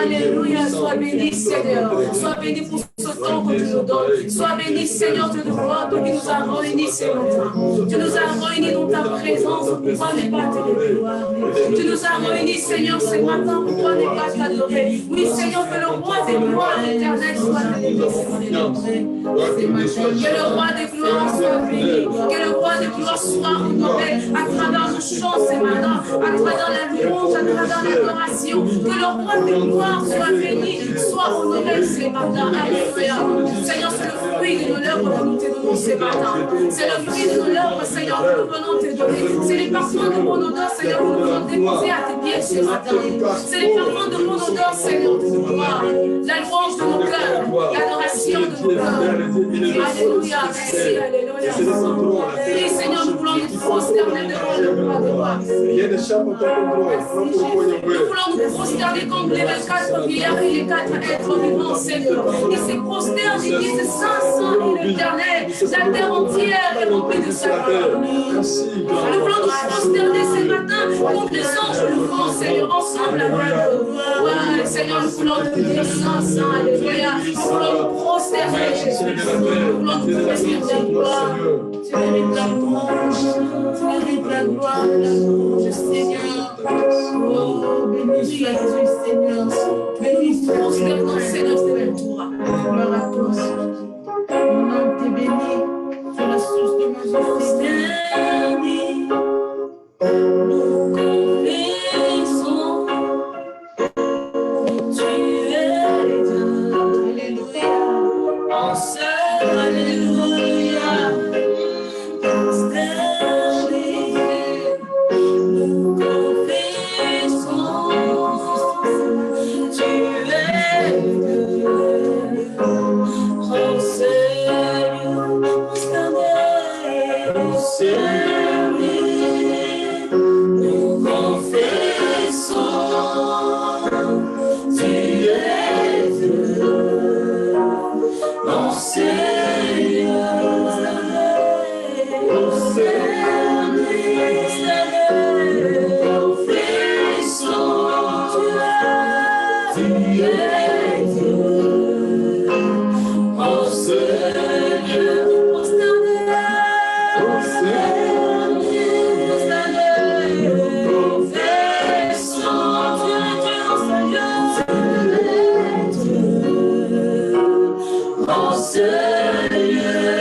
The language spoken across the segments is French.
Alléluia, sois béni Seigneur, sois béni pour ce temps que tu nous donnes, sois béni Seigneur Dieu de gloire, toi qui nous as réunis ce matin, tu nous as réunis dans ta présence pour pouvoir ne pas te gloire, tu nous as réunis Seigneur ce matin pour pouvoir ne pas t'adorer, oui Seigneur que le roi des gloires l'éternel soit élevé, que le roi des gloires soit béni, que le roi des gloires soit honoré à travers nos chants ce matin, à travers la louange, à travers l'adoration, que le roi des gloires soit béni, soit honoré ce matin. Alléluia. Seigneur, c'est le fruit de nos lèvres que nous te donnons ce matin. C'est le fruit de nos lèvres, Seigneur, que nous venons te donner. C'est les parfums de mon odeur, Seigneur, que nous venons déposer à tes pieds ce matin. C'est les parfums de mon odeur, Seigneur, de nos gloires. La louange de nos cœurs, l'adoration de nos cœurs. Alléluia. Merci, alléluia. Oui, Seigneur, nous voulons nous prosterner devant le roi des rois. Nous voulons nous prosterner comme les 24 milliards et les 4 êtres vivants, Seigneur. Ils se prosternent et disent Saint, et l'éternel. La terre entière est remplie de sa gloire. Nous voulons nous prosterner ce matin comme les anges le font, Seigneur, ensemble avec eux. Ouais, Seigneur, nous voulons te dire Saint, alléluia. Nous voulons nous prosterner, Jésus. Nous voulons nous prosterner, gloire. Tu mérites la louange, tu mérites la gloire, la louange, Seigneur. Oh, béni Jésus, Seigneur. Béni, prosternons, Seigneur, c'est toi. Gloire à toi, Seigneur. Mon nom t'est béni, tu es la source de ma vie. Béni, nous confessons, tu es Dieu. Alléluia. Oh Seigneur,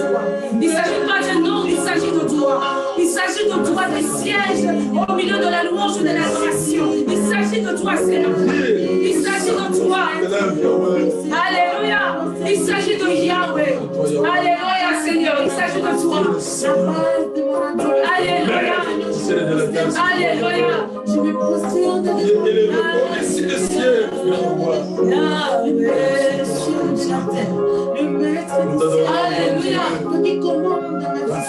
toi. Il ne s'agit pas d'un nom, il s'agit de toi. Il s'agit de toi, des sièges au milieu de la louange et de l'adoration. Il s'agit de toi, Seigneur. Il s'agit de toi. Alléluia. Il s'agit de Yahweh. Alléluia, Seigneur. Il s'agit de toi. Alléluia. Alléluia. Je vais prosterne le maître. Alléluia. Qui commande ma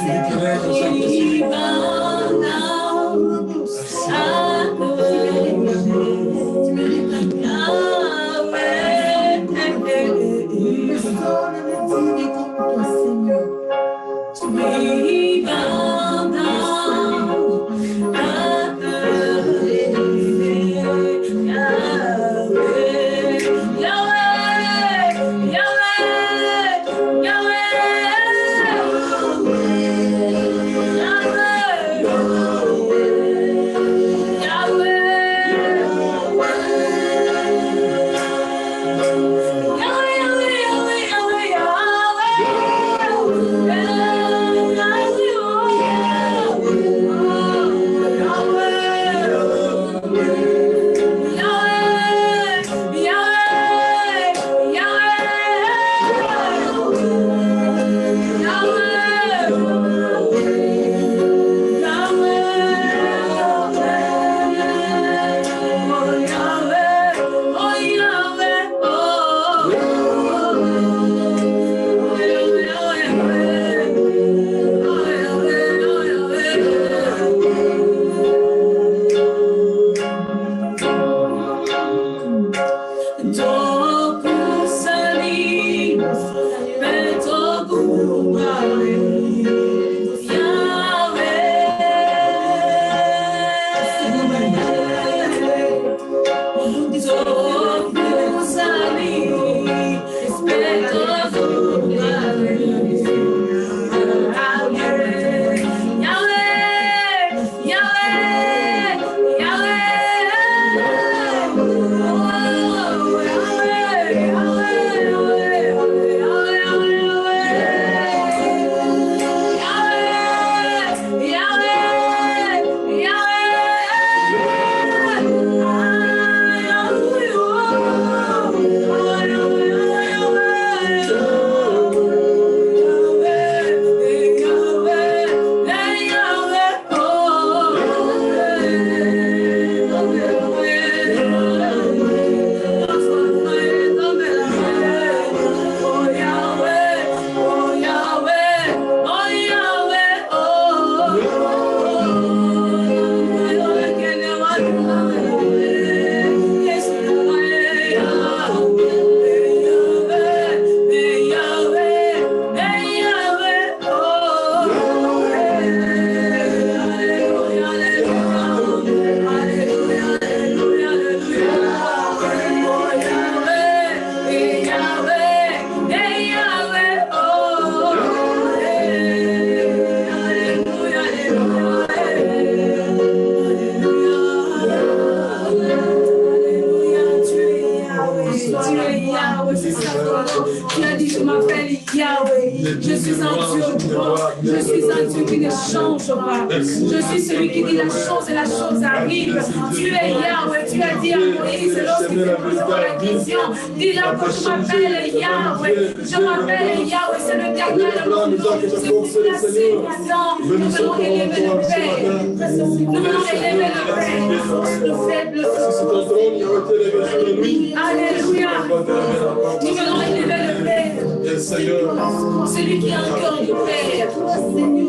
Celui qui a un cœur de Père.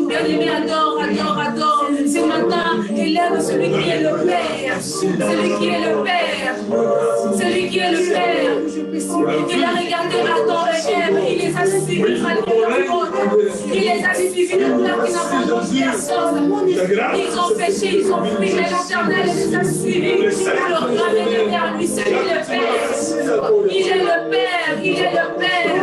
Bien-aimé, adore, adore, adore. Ce matin, élève celui qui est le Père. Celui qui est le Père. Celui qui est le Père. Il a regardé Adam et Ève. Il les a suivis malgré leur faute. Il les a suivis de peur qui n'abandonnent personne. Ils ont péché, ils ont fui, mais l'Éternel les a suivis pour leur ramener vers lui. C'est lui le Père. Il est le Père. Il est le Père.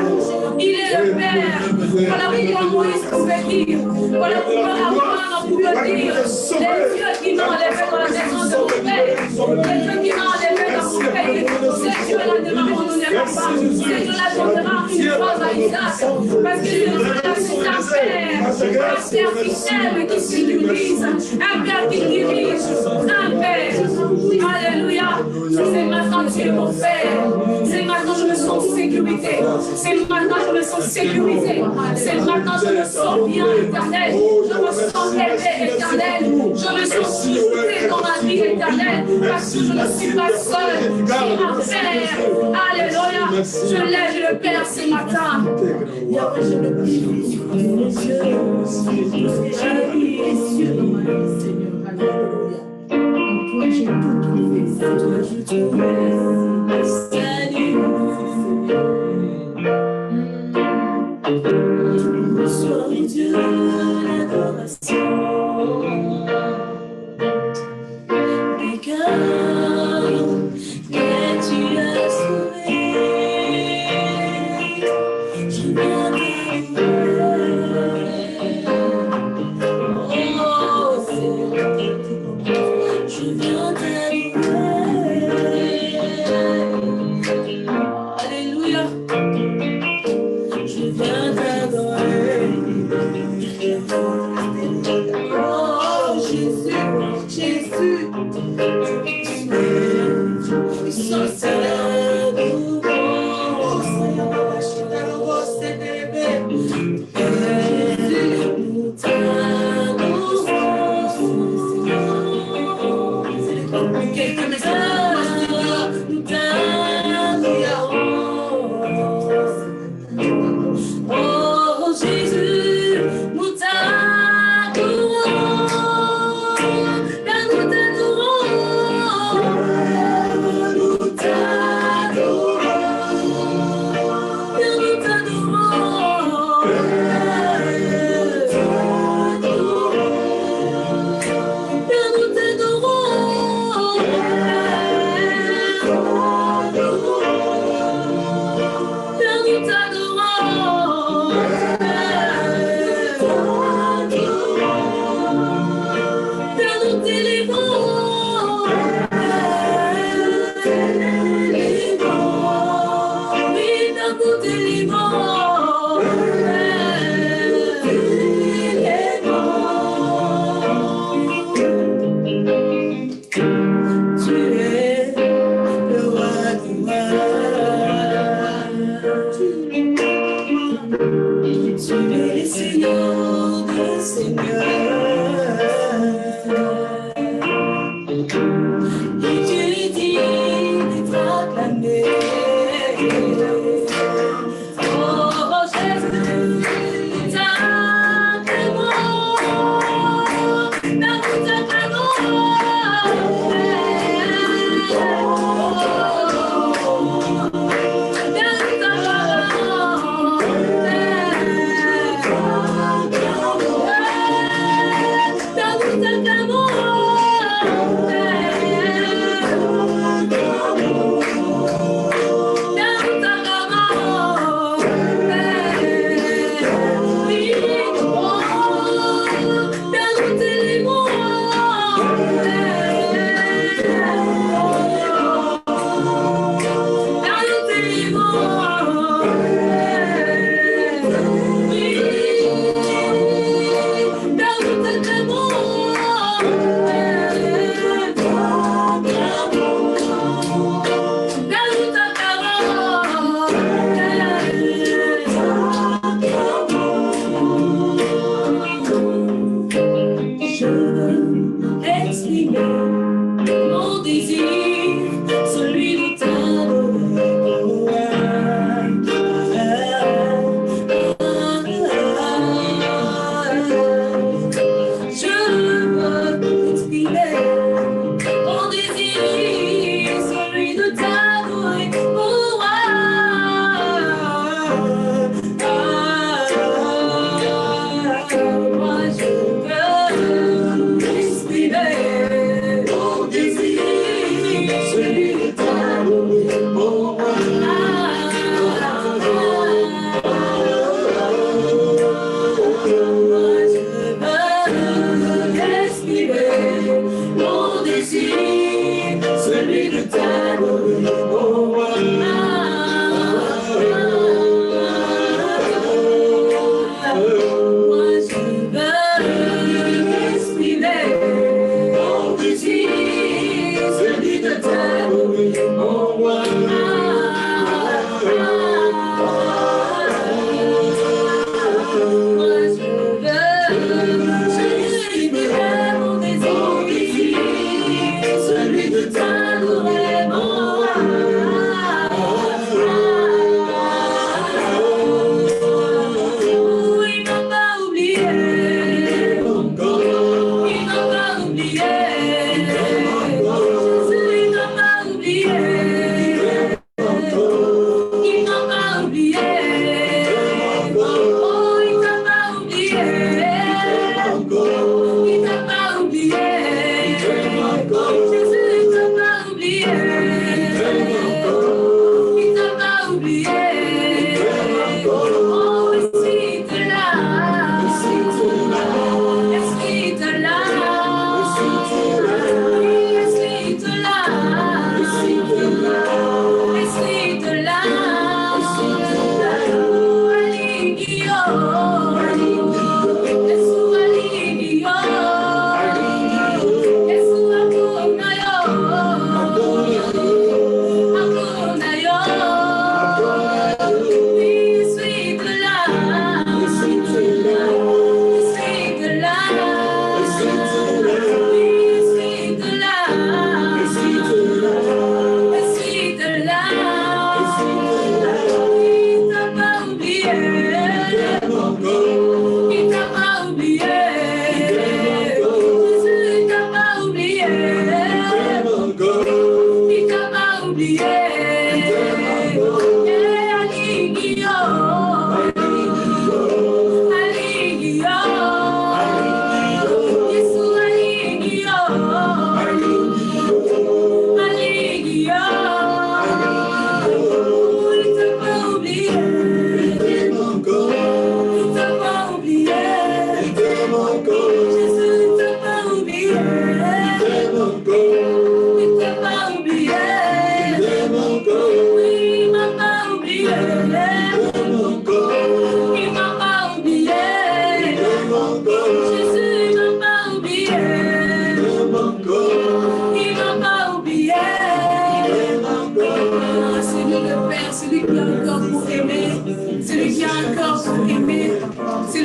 Il est le Père. Voilà pourquoi Moïse pouvait dire. Voilà pourquoi Abraham pouvait dire. Les dieux qui m'ont enlevé dans la maison de mon Père. Les dieux qui m'ont enlevé dans mon pays. Ces dieux-là ne m'abandonneront pas. Ces dieux-là donnera une chose à Isaac. Parce que lui, il a Père fidèle qui sécurise, un Père qui dirige, un Père. Alléluia. C'est maintenant que tu es mon Père. C'est maintenant que je me sens en sécurité. C'est maintenant que je me sens sécurisé. C'est maintenant que je me sens bien, éternel. Je me sens aimé, éternel. Je me sens soufflé dans ma vie éternelle. Parce que je ne suis pas seul. J'ai un Père. Alléluia. Je lève le Père ce matin. Yahweh, je le prie. Cieux dans ma vie, Seigneur. Alléluia. En toi, j'ai tout trouvé. En toi, je trouve le salut. Reçois, mon Dieu, l'adoration. Les cœurs que tu as sauvés, je viens t'adorer. Oh, Seigneur, je viens t'adorer. Alléluia. Je viens t'adorer. Oh, Jésus, Jésus. Puissant Seigneur, nous t'adorons. Quelques messages, nous t'adorons. Oh Jésus, nous t'adorons. Père, nous t'adorons. Nous t'adorons. Père, nous t'adorons. Père, nous t'adorons. Père, nous t'adorons. Père, nous t'élévons. Oui, Père, nous t'élévons. Tu es le roi du roi. Tu es le Seigneur des seigneurs. Et tu es digne d'être acclamé. Oh Jésus, nous t'acclamons. Père, nous t'acclamons. Père, nous t'acclamons.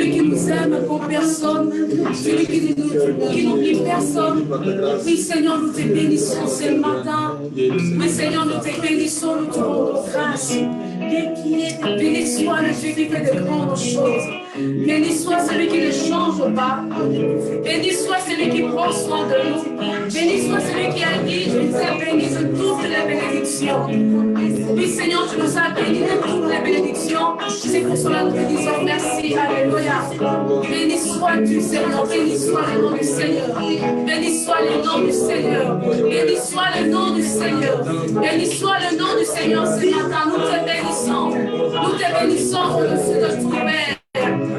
celui qui nous aime comme personne, celui qui n'oublie personne. Oui, Seigneur, nous te bénissons ce matin. Oui, Seigneur, nous te bénissons, nous te rendons grâce. Béni soit le Dieu qui fait de grandes choses. Béni soit celui qui ne change pas. Béni soit celui qui prend soin de nous. Béni soit celui qui a dit, je vous ai béni de toutes les bénédictions. Oui, Seigneur, tu nous as bénis de toutes les bénédictions. C'est pour cela que nous te disons merci. Alléluia. Béni sois-tu, Seigneur. Béni soit le nom du Seigneur. Béni soit le nom du Seigneur. Béni soit le nom du Seigneur. Béni soit le nom du Seigneur ce matin. Nous te bénissons. Nous te bénissons au-dessus de tout Père.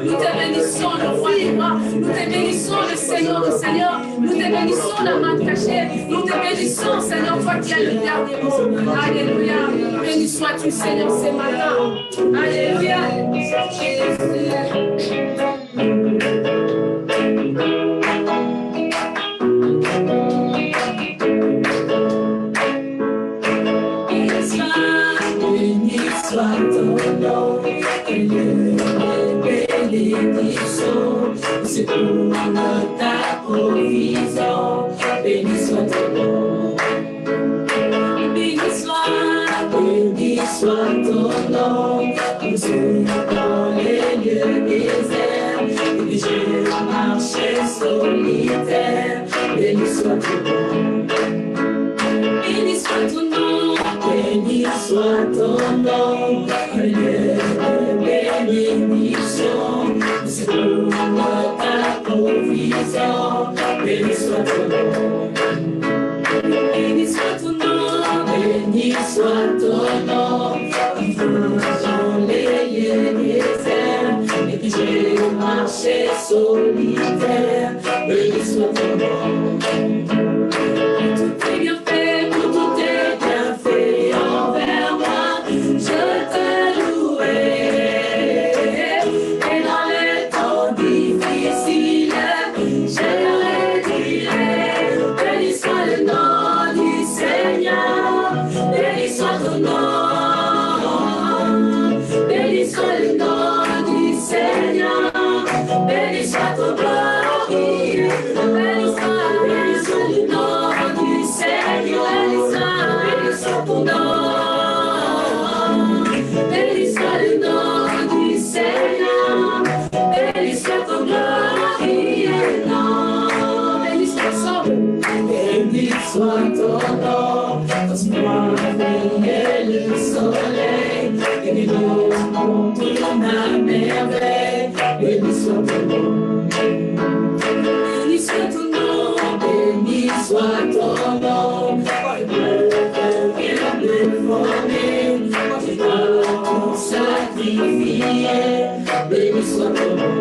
Nous te bénissons, le roi des rois. Nous te bénissons, le Seigneur des seigneurs. Nous te bénissons, la main cachée. Nous te bénissons, Seigneur, toi qui as le dernier mot. Alléluia. Béni sois-tu, Seigneur, ce matin. Alléluia. Béni soit ton nom, bénédiction, c'est pour ta provision. Béni soit ton nom. Béni soit ton nom. Nous sommes dans les lieux déserts. Et j'ai marché solitaire. Béni soit ton nom. Béni soit ton nom. Béni soit ton nom. Bénédiction, c'est pour ta provision. Béni soit ton nom. Béni soit ton nom. Béni soit ton nom. Dans les lieux déserts, et puis j'ai marché solitaire. Béni soit ton nom. Tout est bien fait, tout est bien fait envers moi. Je te louerai. Et dans les temps difficiles, je le dirai. Béni soit le nom du Seigneur. Béni soit ton nom. Béni soit le nom du Seigneur. Béni soit ton gloire. Béni soit le nom du Seigneur. Béni soit ton nom. Béni soit le nom du Seigneur. Béni soit ton gloire. Béni soit ensemble. Béni soit ton nom. Passe-moi briller le soleil. Et nous montrons ma merveille. Béni soit ton nom. Béni soit ton nom. Béni soit ton nom. Viens me former. Tu vas tout sacrifier. Béni soit ton nom.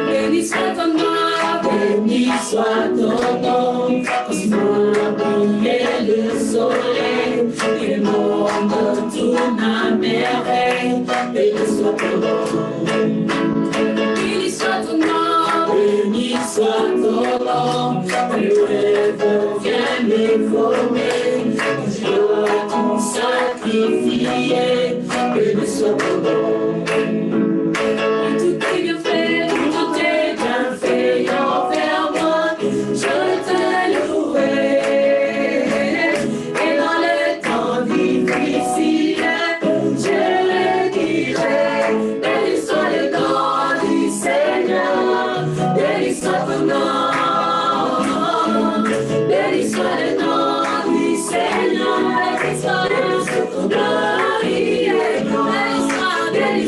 Béni soit ton nom. Béni soit ton nom. Passe-moi briller le soleil. Et le monde tourne à merveille. Béni soit ton nom. Béni soit ton nom. Béni soit ton nom. Le rêve vient me former. Je dois tout sacrifier. Béni soit ton nom. Tout est bien fait, tout est bien fait envers moi. Je te louerai. Et dans les temps difficiles, je le dirai. Béni soit le nom du Seigneur. Béni soit ton nom. Béni soit le nom du Seigneur. Béni soit ton gloire. Béni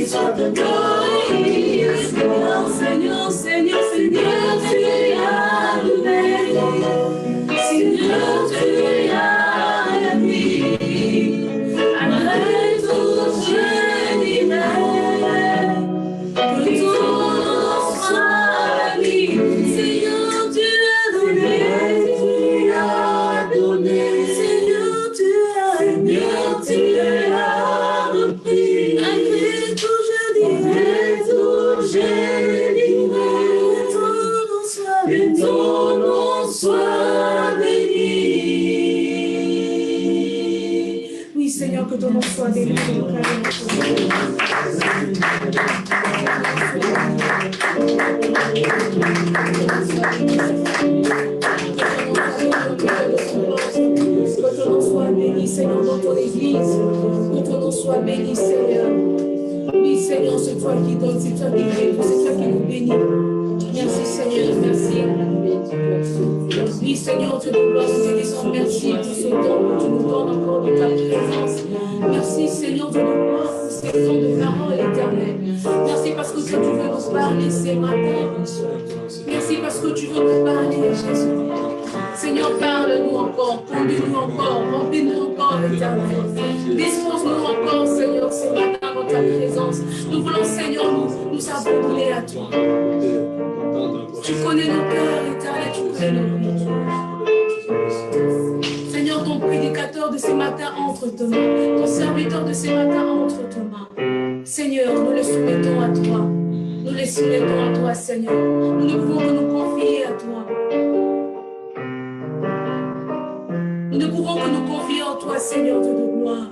Seigneur, Seigneur, Seigneur, tu as donné. Seigneur, tu as mis. Après tout, je dirai que ton nom soit béni. Seigneur, tu as donné, tu as donné. Seigneur, tu as aimé, tu as repris. Après tout, je dirai, tout, je dirai, que ton nom soit béni. Oui, Seigneur, que ton nom soit béni. Que ton nom soit béni, Seigneur, dans ton église. Que ton nom soit béni, Seigneur. Oui, Seigneur, c'est toi qui donne, c'est toi qui crée, c'est toi qui nous bénit. Merci, Seigneur, merci. Oui, Seigneur, tu nous gloire, nous te disons merci pour ce temps que tu nous donnes encore de ta présence. Merci, Seigneur, tu nous gloire pour ces temps de parole éternelle. Merci parce que tu veux nous parler ce matin. Merci parce que tu veux nous parler, Jésus. Seigneur, parle-nous encore, conduis-nous encore, remplis-nous encore, éternel. Dispose-nous encore, Seigneur, ce matin dans ta présence. Nous voulons, Seigneur, nous abandonner à toi. Tu connais nos cœurs, éternel, tu connais nos vies. Seigneur, ton prédicateur de ce matin entre tes mains. Ton serviteur de ce matin entre tes mains. Seigneur, nous le soumettons à toi. Nous le soumettons à toi, Seigneur. Nous ne pouvons que nous confier à toi. Nous ne pouvons que nous confier en toi, Seigneur de nos gloires.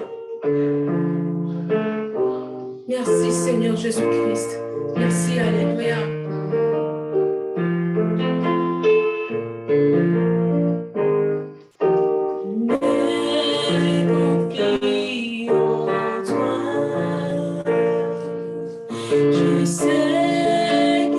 Merci, Seigneur Jésus-Christ. Merci, Alléluia. Je sais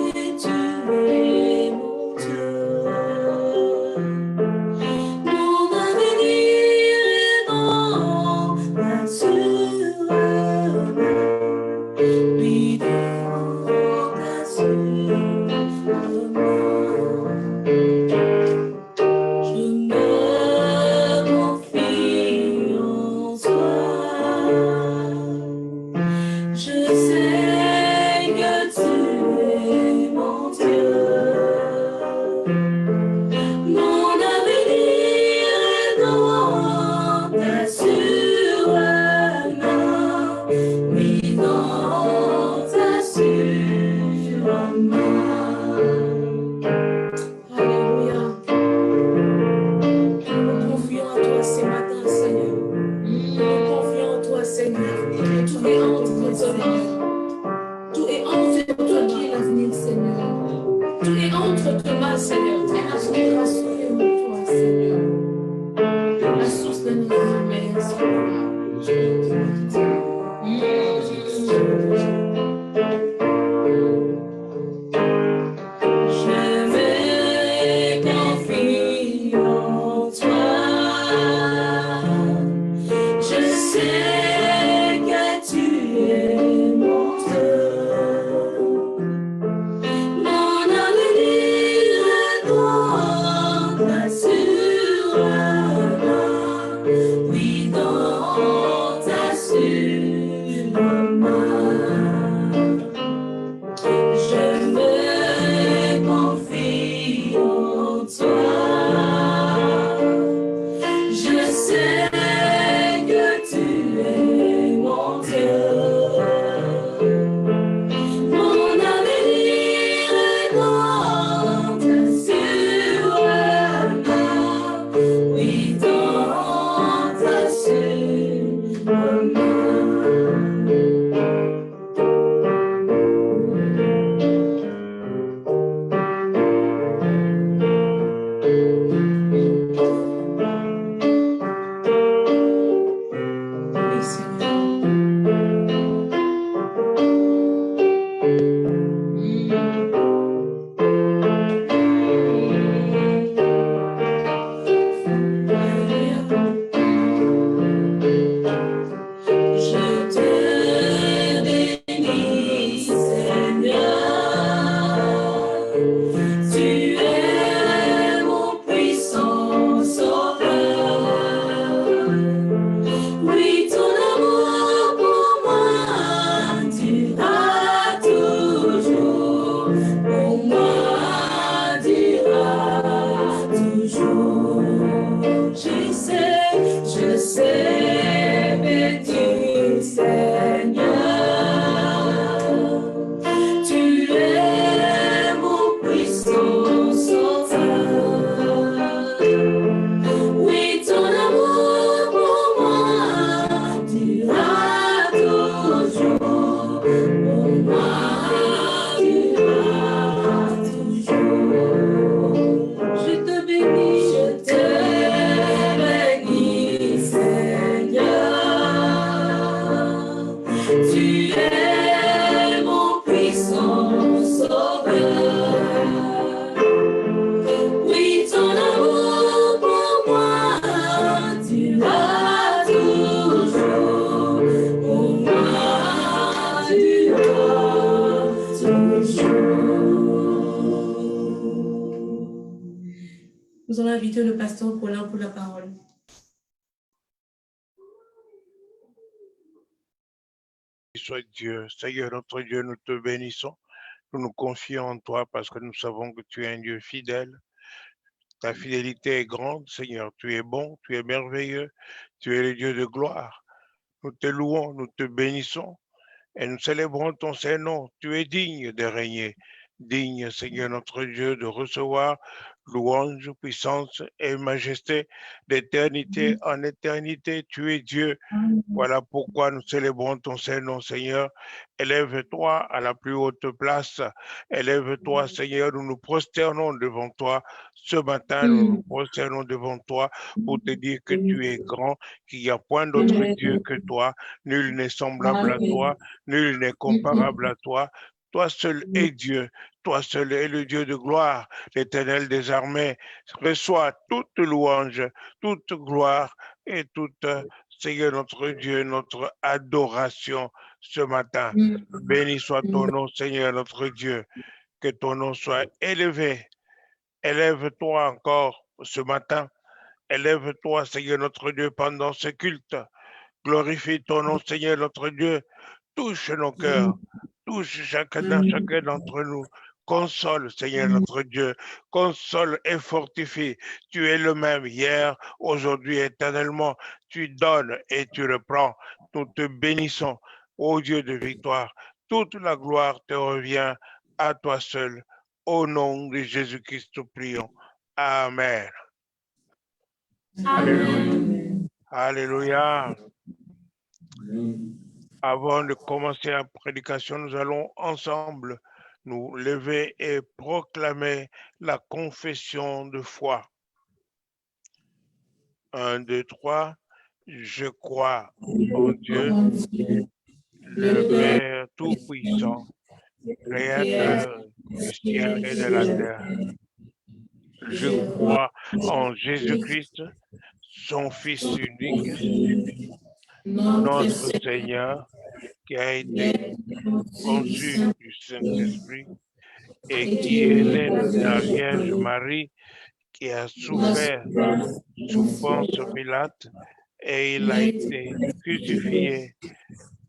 que Nous allons inviter le pasteur Paulin pour la parole. Soit Dieu, Seigneur notre Dieu, nous te bénissons. Nous nous confions en toi parce que nous savons que tu es un Dieu fidèle. Ta fidélité est grande, Seigneur. Tu es bon, tu es merveilleux. Tu es le Dieu de gloire. Nous te louons, nous te bénissons et nous célébrons ton Saint-Nom. Tu es digne de régner, digne, Seigneur notre Dieu, de recevoir louange, puissance et majesté d'éternité en éternité. Tu es Dieu. Voilà pourquoi nous célébrons ton Saint-Nom, Seigneur. Élève-toi à la plus haute place. Élève-toi, Seigneur. Nous nous prosternons devant toi. Ce matin, nous nous prosternons devant toi pour te dire que tu es grand, qu'il n'y a point d'autre Dieu que toi. Nul n'est semblable à toi. Nul n'est comparable à toi. Toi seul es Dieu. Toi seul es le Dieu de gloire, l'Éternel des armées. Reçois toute louange, toute gloire et toute, Seigneur notre Dieu, notre adoration ce matin. Béni soit ton nom, Seigneur notre Dieu. Que ton nom soit élevé. Élève-toi encore ce matin. Élève-toi, Seigneur notre Dieu, pendant ce culte. Glorifie ton nom, Seigneur notre Dieu. Touche nos cœurs. Touche chacun d'entre nous. Console, Seigneur notre Dieu. Console et fortifie. Tu es le même hier, aujourd'hui, éternellement. Tu donnes et tu reprends. Nous te bénissons, ô Dieu de victoire. Toute la gloire te revient à toi seul. Au nom de Jésus-Christ, nous prions. Amen. Alléluia. Alléluia. Avant de commencer la prédication, nous allons ensemble nous lever et proclamer la confession de foi. 1, 2, 3. Je crois en Dieu, le Père Tout-Puissant, Créateur du ciel et de la terre. Je crois en Jésus-Christ, son Fils unique, notre Seigneur, qui a été conçu du Saint-Esprit et qui est né de la Vierge Marie, qui a souffert sous Ponce Pilate, et il a été crucifié,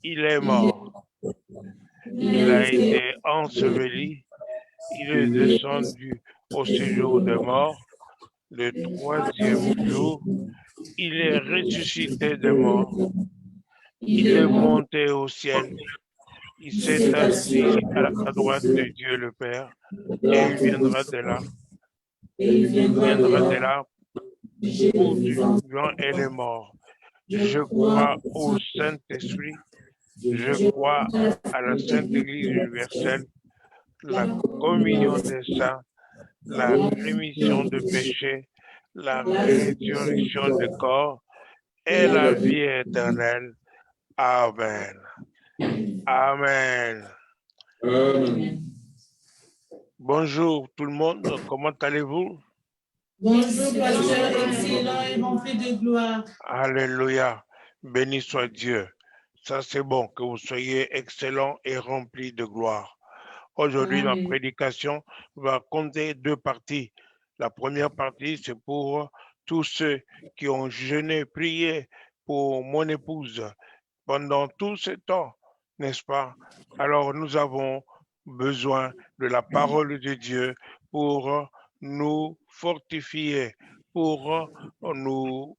il est mort, il a été enseveli, il est descendu au séjour des morts, le troisième jour, il est ressuscité des morts, il est monté au ciel, il s'est assis à droite de Dieu le Père, et il viendra de là. Il viendra de là pour du vivant et les morts. Je crois au Saint-Esprit, je crois à la Sainte Église universelle, la communion des saints, la rémission de péchés, la résurrection du corps et la vie éternelle. Amen. Amen. Bonjour tout le monde, comment allez-vous? Bonjour, pasteur, excellent et rempli de gloire. Alléluia, béni soit Dieu. Ça c'est bon, que vous soyez excellent et rempli de gloire. Aujourd'hui, ma prédication va compter deux parties. La première partie, c'est pour tous ceux qui ont jeûné, prié pour mon épouse pendant tout ce temps, n'est-ce pas? Alors, nous avons besoin de la parole de Dieu pour nous fortifier, pour nous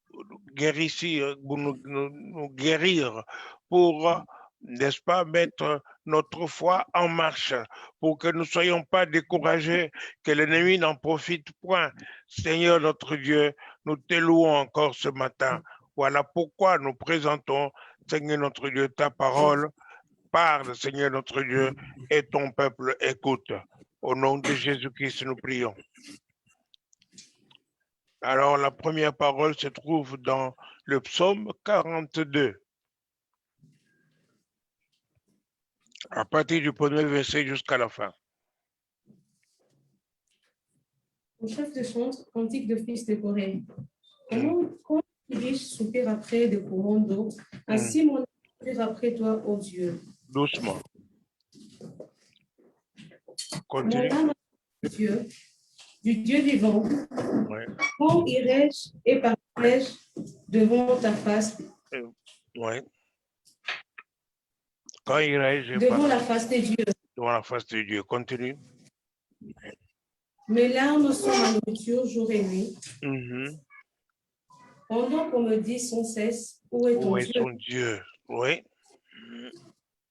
guérir, nous guérir, pour, n'est-ce pas, mettre notre foi en marche, pour que nous ne soyons pas découragés, que l'ennemi n'en profite point. Seigneur notre Dieu, nous te louons encore ce matin. Voilà pourquoi nous présentons, Seigneur notre Dieu, ta parole. Parle, Seigneur notre Dieu, et ton peuple écoute. Au nom de Jésus-Christ, nous prions. Alors, la première parole se trouve dans le psaume 42. À partir du premier verset jusqu'à la fin. Au chef de chant, cantique de fils de Corée. Comment riche soupir après des courants d'eau, ainsi mon âme soupire après toi, ô Dieu. Doucement. Continue. Mon âme, Dieu, du Dieu vivant, Ouais. quand irai-je et partirai-je devant ta face, Ouais. Quand irai-je devant la face de Dieu? devant la face de Dieu? Continue. Mes larmes sont ma nourriture jour et nuit. Mhm. Pendant qu'on me dit sans cesse, où est ton Où est Dieu? son Dieu? Oui,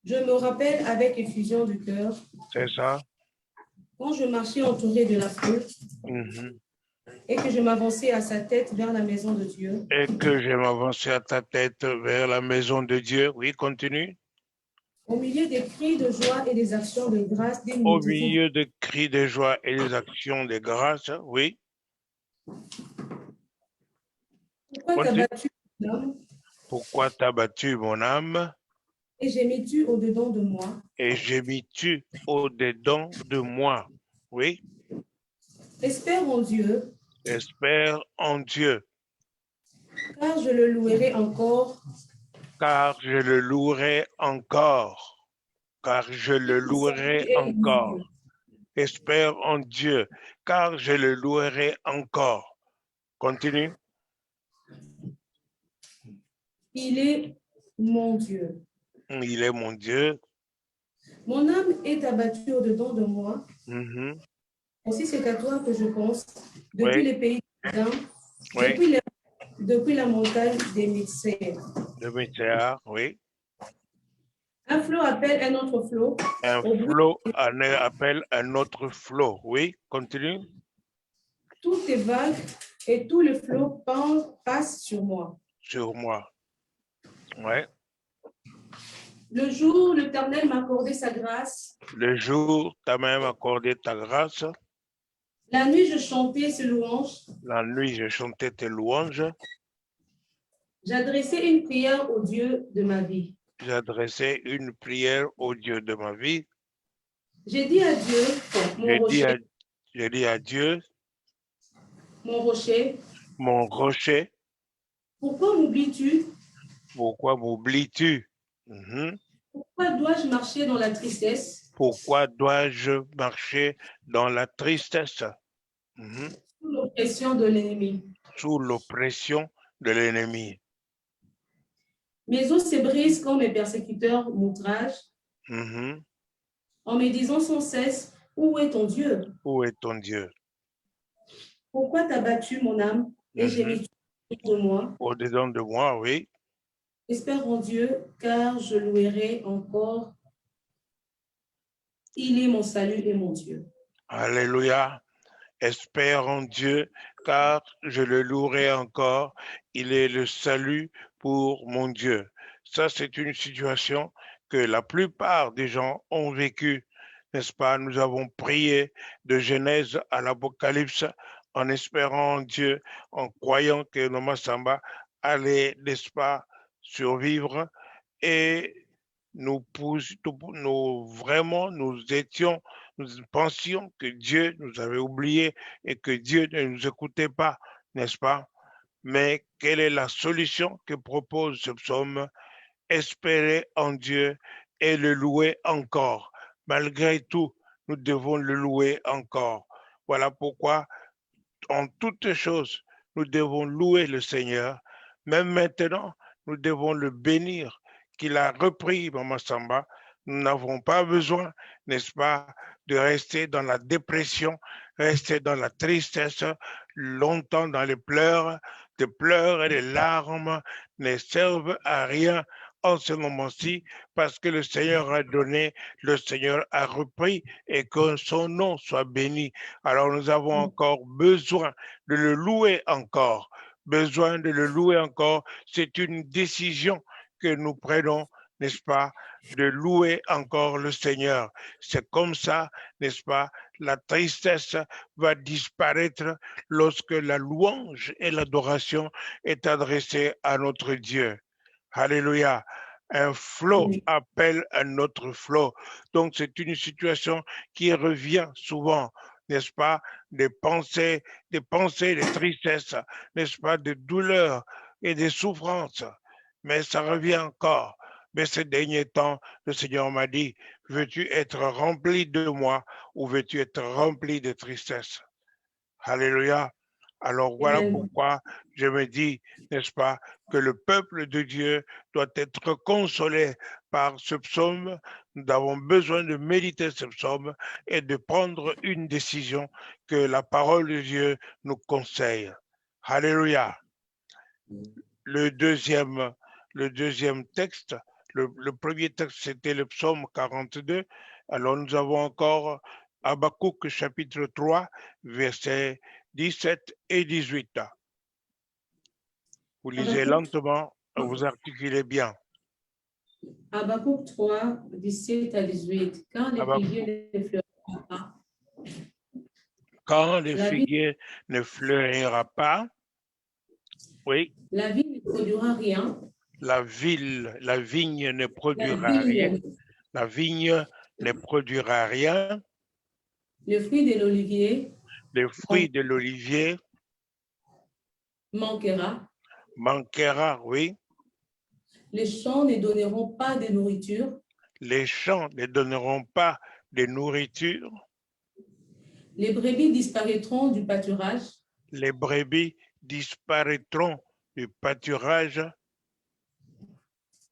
Je me rappelle avec effusion du cœur, c'est ça. quand je marchais entouré de la foule Mhm. et que je m'avançais à sa tête vers la maison de Dieu. Et que je m'avançais à ta tête vers la maison de Dieu. Oui, continue. Au milieu des cris de joie et des actions de grâce d'une Au multitude. milieu des cris de joie et des actions de grâce. Oui. Pourquoi t'as Continue. battu mon âme Pourquoi t'as battu mon âme et gémis-tu au-dedans de moi? et gémis-tu au-dedans de moi? Oui. Espère en Dieu, Espère en Dieu, car je le louerai encore. car je le louerai encore. Car je le Mon salut louerai est mon Dieu. encore. Espère en Dieu, car je le louerai encore. Continue. Il est mon Dieu. Il est mon Dieu. Mon âme est abattue au-dedans de moi. Mhm. Aussi c'est à toi que je pense, depuis Oui, les pays d'un, oui. depuis la montagne des Mycènes. Le métier, oui. Un flot appelle un autre flot. Un Au bruit, flot appelle un autre flot. Oui, continue. toutes tes vagues et tout le flot passent sur moi. Sur moi. Ouais. Le jour, l'Éternel m'a accordé sa grâce. Le jour, tu as même accordé ta grâce. La nuit, je chantais ses louanges. La nuit, je chantais tes louanges. J'adressais une prière au Dieu de ma vie. J'adressais une prière au Dieu de ma vie. J'ai dit à Dieu, J'ai dit à Dieu, mon rocher, mon rocher, pourquoi m'oublies-tu? pourquoi m'oublies-tu? Mhm. Pourquoi dois-je marcher dans la tristesse? Pourquoi dois-je marcher dans la tristesse? Mhm. Sous l'oppression de l'ennemi. Sous l'oppression de l'ennemi. Mes os se brisent quand mes persécuteurs m'outragent, Mhm. en me disant sans cesse, où est ton Dieu? Où est ton Dieu? Pourquoi t'as battu mon âme et j'ai mis de moi? Au-dedans de moi, oui. Espère en Dieu, car je louerai encore. Il est mon salut et mon Dieu. Alléluia. Espère en Dieu, car je le louerai encore. Il est le salut pour mon Dieu. Ça, c'est une situation que la plupart des gens ont vécue, n'est-ce pas? Nous avons prié de Genèse à l'Apocalypse en espérant en Dieu, en croyant que Noma Samba allait, n'est-ce pas, survivre et nous pensions que Dieu nous avait oubliés et que Dieu ne nous écoutait pas, n'est-ce pas? Mais quelle est la solution que propose ce psaume? Espérer en Dieu et le louer encore. Malgré tout, nous devons le louer encore. Voilà pourquoi, en toutes choses, nous devons louer le Seigneur. Même maintenant, nous devons le bénir, qu'il a repris, Maman Samba. Nous n'avons pas besoin, n'est-ce pas, de rester dans la dépression, rester dans la tristesse, longtemps dans les pleurs. Des pleurs et des larmes ne servent à rien en ce moment-ci, parce que le Seigneur a donné, le Seigneur a repris, et que son nom soit béni. Alors nous avons encore besoin de le louer encore, besoin de le louer encore. C'est une décision que nous prenons, n'est-ce pas, de louer encore le Seigneur. C'est comme ça, n'est-ce pas, la tristesse va disparaître lorsque la louange et l'adoration est adressée à notre Dieu. Alléluia. Un flot appelle un autre flot. Donc, c'est une situation qui revient souvent, n'est-ce pas? Des pensées, des tristesses, n'est-ce pas? Des douleurs et des souffrances. Mais ça revient encore. Mais ces derniers temps, le Seigneur m'a dit, veux-tu être rempli de moi ou veux-tu être rempli de tristesse? Alléluia. Alors voilà Amen. pourquoi je me dis, n'est-ce pas, que le peuple de Dieu doit être consolé par ce psaume. Nous avons besoin de méditer ce psaume et de prendre une décision que la parole de Dieu nous conseille. Alléluia. Le deuxième texte, le premier texte, c'était le psaume 42. Alors nous avons encore Habakkuk chapitre 3, versets 17 et 18. Vous lisez lentement, vous articulez bien. Habakkuk 3, 17 à 18. Quand les figuiers ne fleurira pas, quand le la figuier ne fleurira pas, oui, la vie ne produira rien. la vigne ne La produira rien. vigne, La vigne ne produira rien. le fruit de l'olivier Le fruit de l'olivier manquera. manquera, oui. Les champs ne donneront pas de nourriture. Les champs ne donneront pas de nourriture. Les brebis disparaîtront du pâturage. Les brebis disparaîtront du pâturage.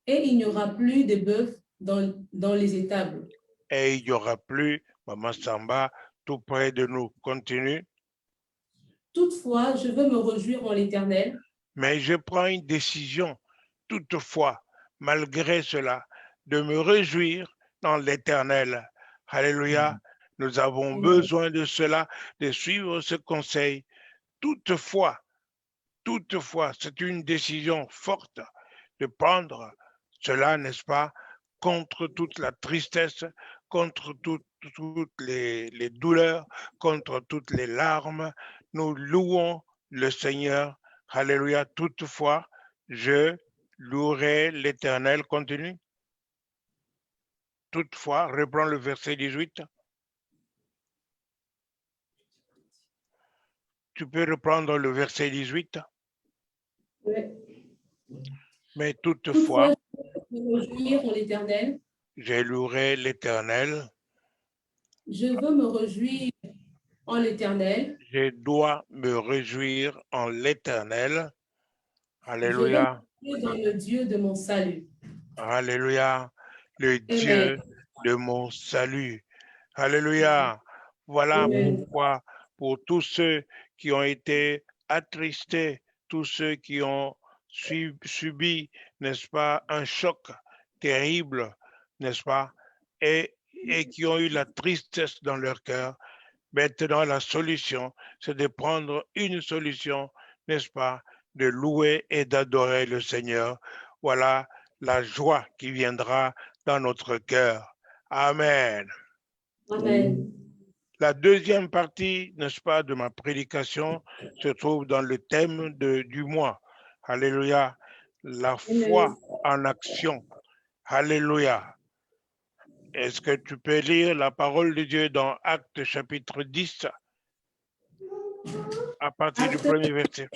Et il n'y aura plus de bœufs dans les étables. Et il n'y aura plus, Maman Samba, tout près de nous. Continue. Toutefois, je veux me réjouir en l'Éternel. Mais je prends une décision, toutefois, malgré cela, de me réjouir dans l'Éternel. Alléluia. Nous avons besoin de cela, de suivre ce conseil. Toutefois, c'est une décision forte de prendre cela, n'est-ce pas, contre toute la tristesse, contre toutes les douleurs, contre toutes les larmes. Nous louons le Seigneur. Alléluia. Toutefois, je louerai l'Éternel. Continue. Toutefois, reprends le verset 18. Tu peux reprendre le verset 18. Oui. Mais toutefois, je veux me réjouir en l'Éternel. Je louerai l'Éternel. Je veux me réjouir en l'Éternel. Je dois me réjouir en l'Éternel. Alléluia. Je veux me réjouir dans le Dieu de mon salut. Alléluia. Le Amen. Dieu de mon salut. Alléluia. Voilà Amen. pourquoi, pour tous ceux qui ont été attristés, tous ceux qui ont subi, n'est-ce pas, un choc terrible, n'est-ce pas, et qui ont eu la tristesse dans leur cœur. Maintenant, la solution, c'est de prendre une solution, n'est-ce pas, de louer et d'adorer le Seigneur. Voilà la joie qui viendra dans notre cœur. Amen. Amen. La deuxième partie, n'est-ce pas, de ma prédication se trouve dans le thème du mois. Alléluia. La foi en action. Alléluia. Est-ce que tu peux lire la parole de Dieu dans Actes chapitre 10 à partir du premier verset?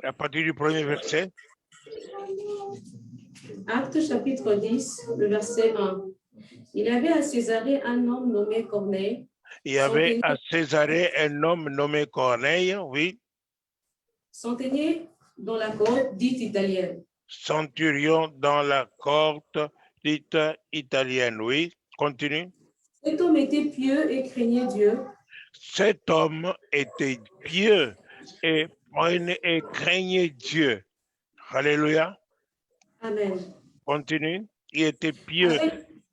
À partir du premier verset. Actes chapitre 10, le verset 1. Il y avait à Césarée un homme nommé Corneille. Il y avait à Césarée un homme nommé Corneille, oui. Centenier dans la cohorte dite italienne. Centurion dans la cohorte dite italienne, oui. Continue. Cet homme était pieux et craignait Dieu. Cet homme était pieux et craignait Dieu. Alléluia. Amen. Continue. Il était pieux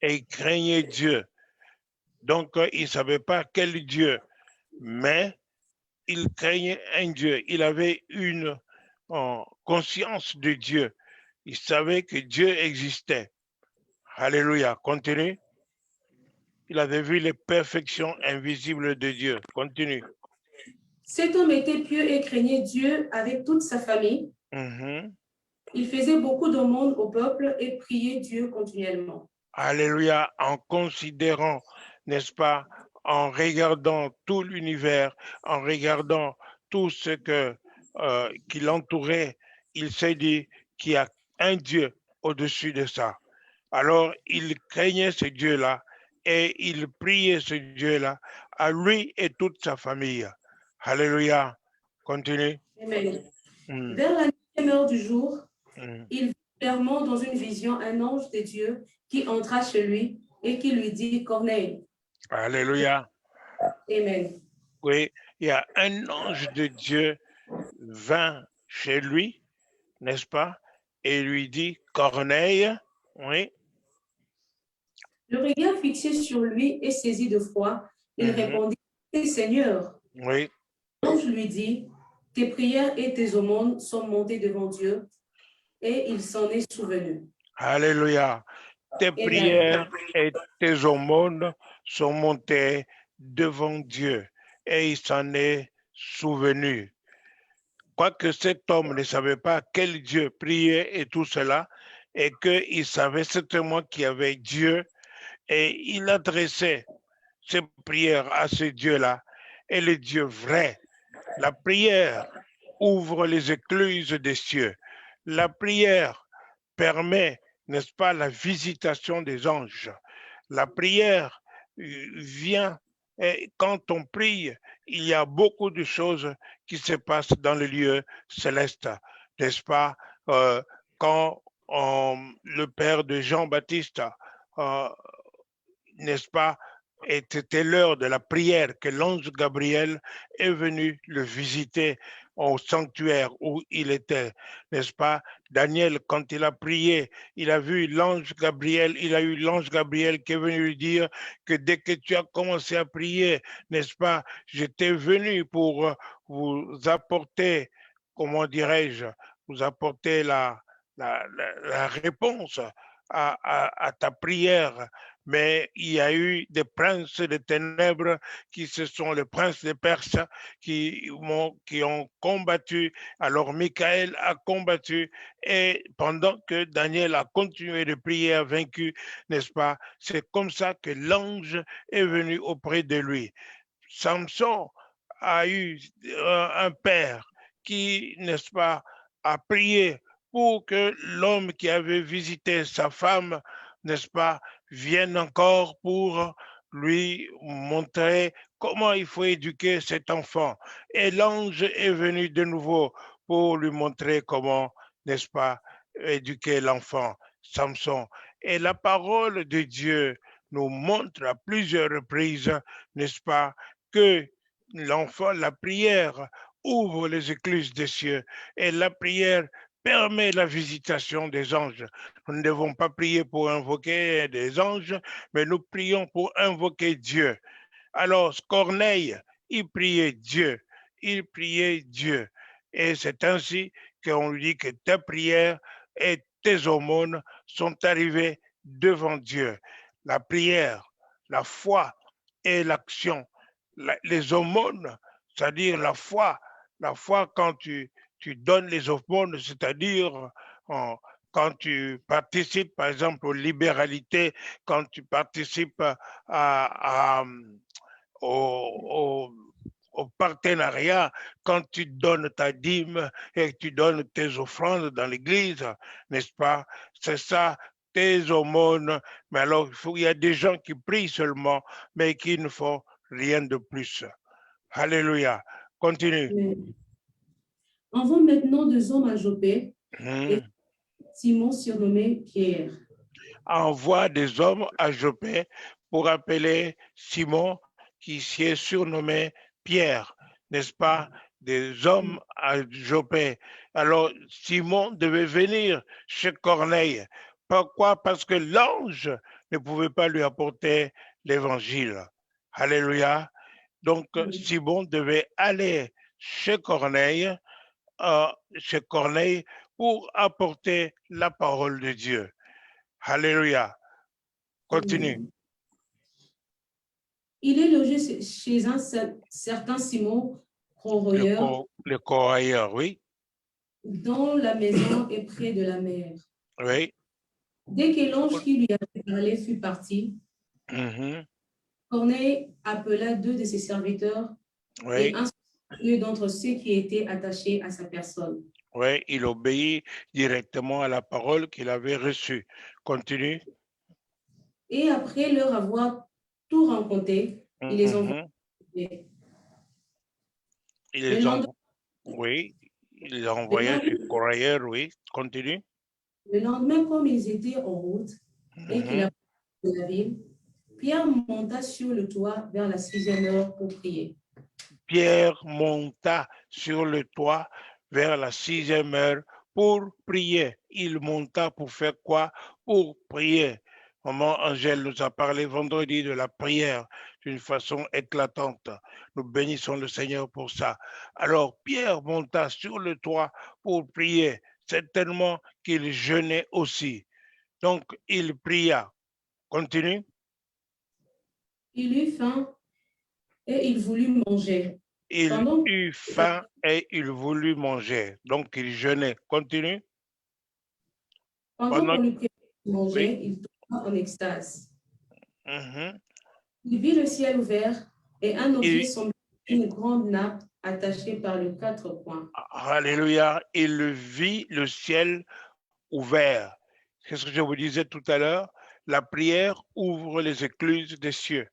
et craignait Dieu. Donc, il ne savait pas quel Dieu, mais il craignait un Dieu. Il avait une conscience de Dieu. Il savait que Dieu existait. Alléluia. Continue. Il avait vu les perfections invisibles de Dieu. Continue. Cet homme était pieux et craignait Dieu avec toute sa famille. Il faisait beaucoup d'aumônes au peuple et priait Dieu continuellement. Alléluia. En considérant, n'est-ce pas, en regardant tout l'univers, en regardant tout ce qui l'entourait, il s'est dit qu'il y a un Dieu au-dessus de ça. Alors, il craignait ce Dieu-là et il priait ce Dieu-là à lui et toute sa famille. Alléluia. Continue. Amen. Vers la 9e heure du jour, il vit clairement dans une vision un ange de Dieu qui entra chez lui et qui lui dit, Corneille. Alléluia. Amen. Oui, il y a un ange de Dieu vint chez lui, n'est-ce pas, et lui dit, Corneille, oui. Le regard fixé sur lui et saisi de foi, il répondit, Seigneur. Oui. L'ange lui dit, tes prières et tes aumônes sont montées devant Dieu, et il s'en est souvenu. Alléluia. Tes prières et tes aumônes sont montées devant Dieu, et il s'en est souvenu. Quoique cet homme ne savait pas quel Dieu priait et tout cela, et qu'il savait certainement qu'il y avait Dieu, et il adressait ses prières à ce Dieu-là, et le Dieu vrai. La prière ouvre les écluses des cieux. La prière permet, n'est-ce pas, la visitation des anges. La prière vient, et quand on prie, il y a beaucoup de choses qui se passent dans le lieu céleste, n'est-ce pas? Quand le père de Jean-Baptiste, n'est-ce pas, c'était l'heure de la prière que l'ange Gabriel est venu le visiter au sanctuaire où il était, n'est-ce pas? Daniel, quand il a prié, il a vu l'ange Gabriel, il a eu l'ange Gabriel qui est venu lui dire que dès que tu as commencé à prier, n'est-ce pas, j'étais venu pour vous apporter, comment dirais-je, vous apporter la réponse à ta prière. Mais il y a eu des princes de ténèbres qui ce sont les princes de Perse qui ont combattu. Alors Michael a combattu et pendant que Daniel a continué de prier, a vaincu, n'est-ce pas? C'est comme ça que l'ange est venu auprès de lui. Samson a eu un père qui, n'est-ce pas, a prié pour que l'homme qui avait visité sa femme, n'est-ce pas, vienne encore pour lui montrer comment il faut éduquer cet enfant. Et l'ange est venu de nouveau pour lui montrer comment, n'est-ce pas, éduquer l'enfant, Samson. Et la parole de Dieu nous montre à plusieurs reprises, n'est-ce pas, que l'enfant, la prière ouvre les écluses des cieux et la prière permet la visitation des anges. Nous ne devons pas prier pour invoquer des anges, mais nous prions pour invoquer Dieu. Alors, Corneille, il priait Dieu, Et c'est ainsi qu'on lui dit que tes prières et tes aumônes sont arrivées devant Dieu. La prière, la foi et l'action. Les aumônes, c'est-à-dire la foi quand tu donnes les aumônes, c'est-à-dire quand tu participes, par exemple, aux libéralités, quand tu participes au partenariat, quand tu donnes ta dîme et que tu donnes tes offrandes dans l'église, n'est-ce pas? C'est ça, tes aumônes. Mais alors, il y a des gens qui prient seulement, mais qui ne font rien de plus. Alléluia. Continue. Envoie maintenant 2 hommes à Joppé, et Simon surnommé Pierre. Envoie des hommes à Joppé pour appeler Simon qui s'y est surnommé Pierre, n'est-ce pas? Des hommes à Joppé. Alors Simon devait venir chez Corneille. Pourquoi? Parce que l'ange ne pouvait pas lui apporter l'évangile. Alléluia. Donc Simon devait aller chez Corneille pour apporter la parole de Dieu. Alléluia. Continue. Il est logé chez un certain Simon Corroyeur. Le Corroyeur, oui. Dont la maison est près de la mer. Oui. Dès que l'ange qui lui avait parlé fut parti, Corneille appela 2 de ses serviteurs et un d'entre ceux qui étaient attachés à sa personne. Oui, il obéit directement à la parole qu'il avait reçue. Continue. Et après leur avoir tout rencontré, il les envoie. Il les envoie, oui, il les envoyait chez courrier, oui. Continue. Le lendemain, comme ils étaient en route et qu'il a de la ville, Pierre monta sur le toit vers la 6e heure pour prier. Pierre monta sur le toit vers la 6e heure pour prier. Il monta pour faire quoi? Pour prier. Maman Angèle nous a parlé vendredi de la prière d'une façon éclatante. Nous bénissons le Seigneur pour ça. Alors Pierre monta sur le toit pour prier, certainement qu'il jeûnait aussi. Donc il pria. Continue. Il eut faim et il voulut manger. Il eut faim et il voulut manger. Donc il jeûnait. Continue. Pendant qu'on lui préparait de manger, il tomba en extase. Il vit le ciel ouvert et un objet semblable à une grande nappe attachée par les 4 coins. Alléluia. Il vit le ciel ouvert. C'est ce que je vous disais tout à l'heure. La prière ouvre les écluses des cieux.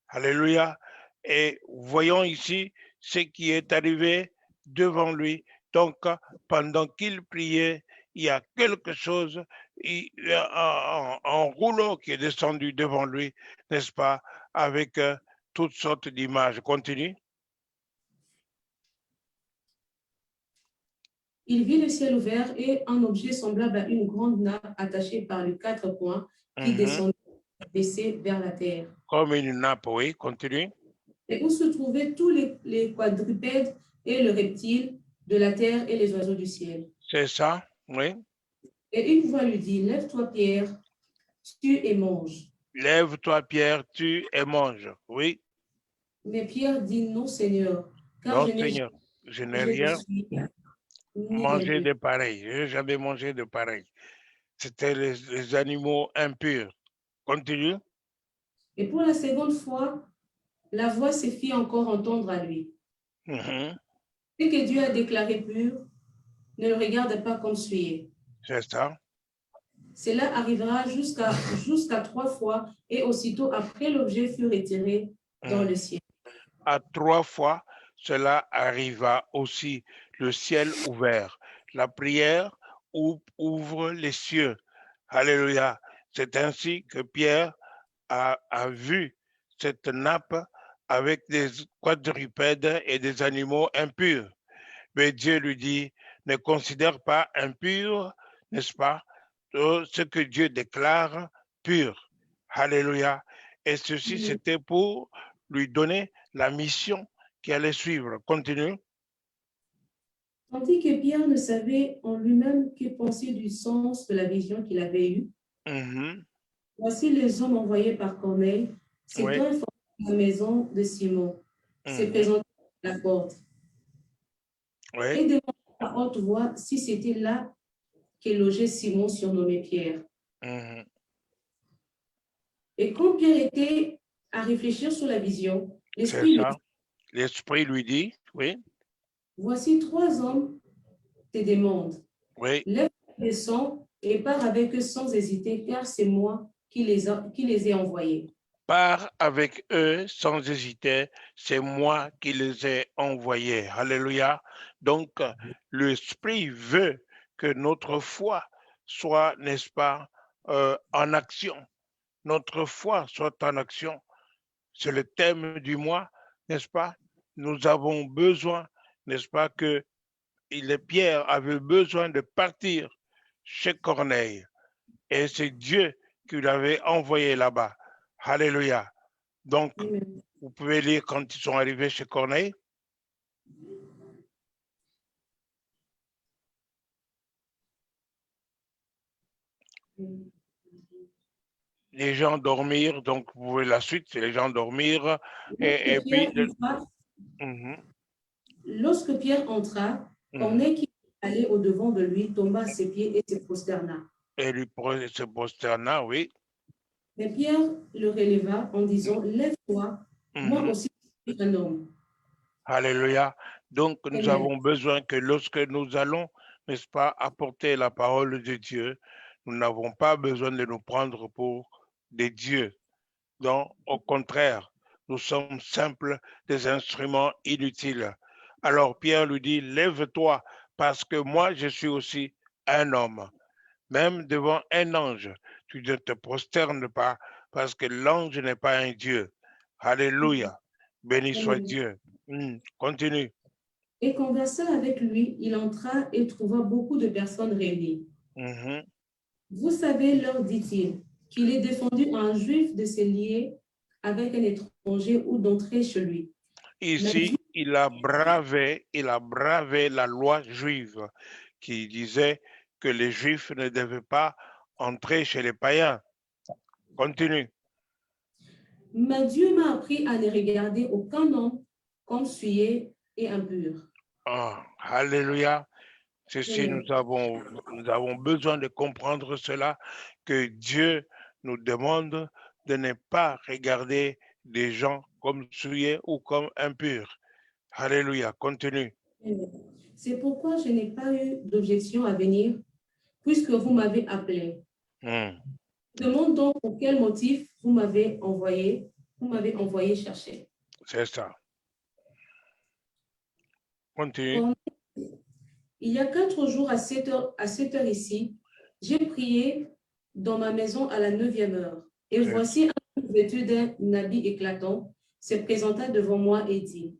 Alléluia. Et voyons ici ce qui est arrivé devant lui. Donc, pendant qu'il priait, il y a quelque chose, il y a un rouleau qui est descendu devant lui, n'est-ce pas, avec toutes sortes d'images. Continue. Il vit le ciel ouvert et un objet semblable à une grande nappe attachée par les 4 coins qui descendait baissée vers la terre. Comme une nappe, oui, continue. Et où se trouvaient tous les quadrupèdes et les reptiles de la terre et les oiseaux du ciel. C'est ça, oui. Et une voix lui dit, lève-toi Pierre, tue et mange. Lève-toi Pierre, tue et mange, oui. Mais Pierre dit, non Seigneur, car non Seigneur, je n'ai rien mangé de pareil, je n'ai jamais mangé de pareil. C'était les animaux impurs. Continue. Et pour la seconde fois, la voix se fit encore entendre à lui. Ce que Dieu a déclaré pur, ne le regarde pas comme souillé. C'est ça. Cela arrivera jusqu'à 3 fois et aussitôt après l'objet fut retiré dans le ciel. À 3 fois, cela arriva aussi, le ciel ouvert. La prière ouvre les cieux. Alléluia. C'est ainsi que Pierre a vu cette nappe avec des quadrupèdes et des animaux impurs. Mais Dieu lui dit, ne considère pas impur, n'est-ce pas, ce que Dieu déclare pur. Alléluia. Et ceci, c'était pour lui donner la mission qui allait suivre. Continue. Tandis que Pierre ne savait en lui-même que penser du sens de la vision qu'il avait eue, voici les hommes envoyés par Corneille, s'étant informés de la maison de Simon, se présentant à la porte, et demandant à haute voix si c'était là que logeait Simon, surnommé Pierre. Et quand Pierre était à réfléchir sur la vision, l'Esprit lui dit, oui. Voici 3 hommes te demandent. Oui. Lève, descends et pars avec eux sans hésiter, car c'est moi qui les ai envoyés. Pars avec eux sans hésiter, c'est moi qui les ai envoyés. Alléluia. Donc, l'Esprit veut que notre foi soit, n'est-ce pas, en action. Notre foi soit en action. C'est le thème du mois, n'est-ce pas? Nous avons besoin, n'est-ce pas, que Pierre avait besoin de partir chez Corneille. Et c'est Dieu qui l'avait envoyé là-bas. Alléluia. Donc, vous pouvez lire quand ils sont arrivés chez Corneille. Les gens dormirent, donc vous pouvez la suite, c'est les gens dormirent. Et puis... Lorsque Pierre entra, Corneille qui allait au-devant de lui tomba à ses pieds et se prosterna. Et lui se prosterna, oui. Mais Pierre le releva en disant, lève-toi, moi aussi je suis un homme. Alléluia. Donc nous avons besoin que lorsque nous allons, n'est-ce pas, apporter la parole de Dieu, nous n'avons pas besoin de nous prendre pour des dieux. Donc, au contraire, nous sommes simples des instruments inutiles. Alors Pierre lui dit, lève-toi, parce que moi, je suis aussi un homme. Même devant un ange, tu ne te prosternes pas, parce que l'ange n'est pas un Dieu. Alléluia. Béni soit Dieu. Continue. Et conversant avec lui, il entra et trouva beaucoup de personnes réunies. Vous savez, leur dit-il, qu'il est défendu à un juif de se lier avec un étranger ou d'entrer chez lui. Ici, il a bravé la loi juive qui disait que les juifs ne devaient pas entrer chez les païens. Continue. Mais Dieu m'a appris à ne regarder aucun homme comme souillé et impur. Alléluia. Ceci, nous avons besoin de comprendre cela, que Dieu nous demande de ne pas regarder des gens comme souillés ou comme impurs. Alléluia. Continue. C'est pourquoi je n'ai pas eu d'objection à venir, puisque vous m'avez appelé. Je demande donc pour quel motif vous m'avez envoyé chercher. C'est ça. Continue. Il y a 4 jours à 7 heures ici, j'ai prié dans ma maison à la 9e heure. Et voici un homme vêtu d'un habit éclatant se présenta devant moi et dit,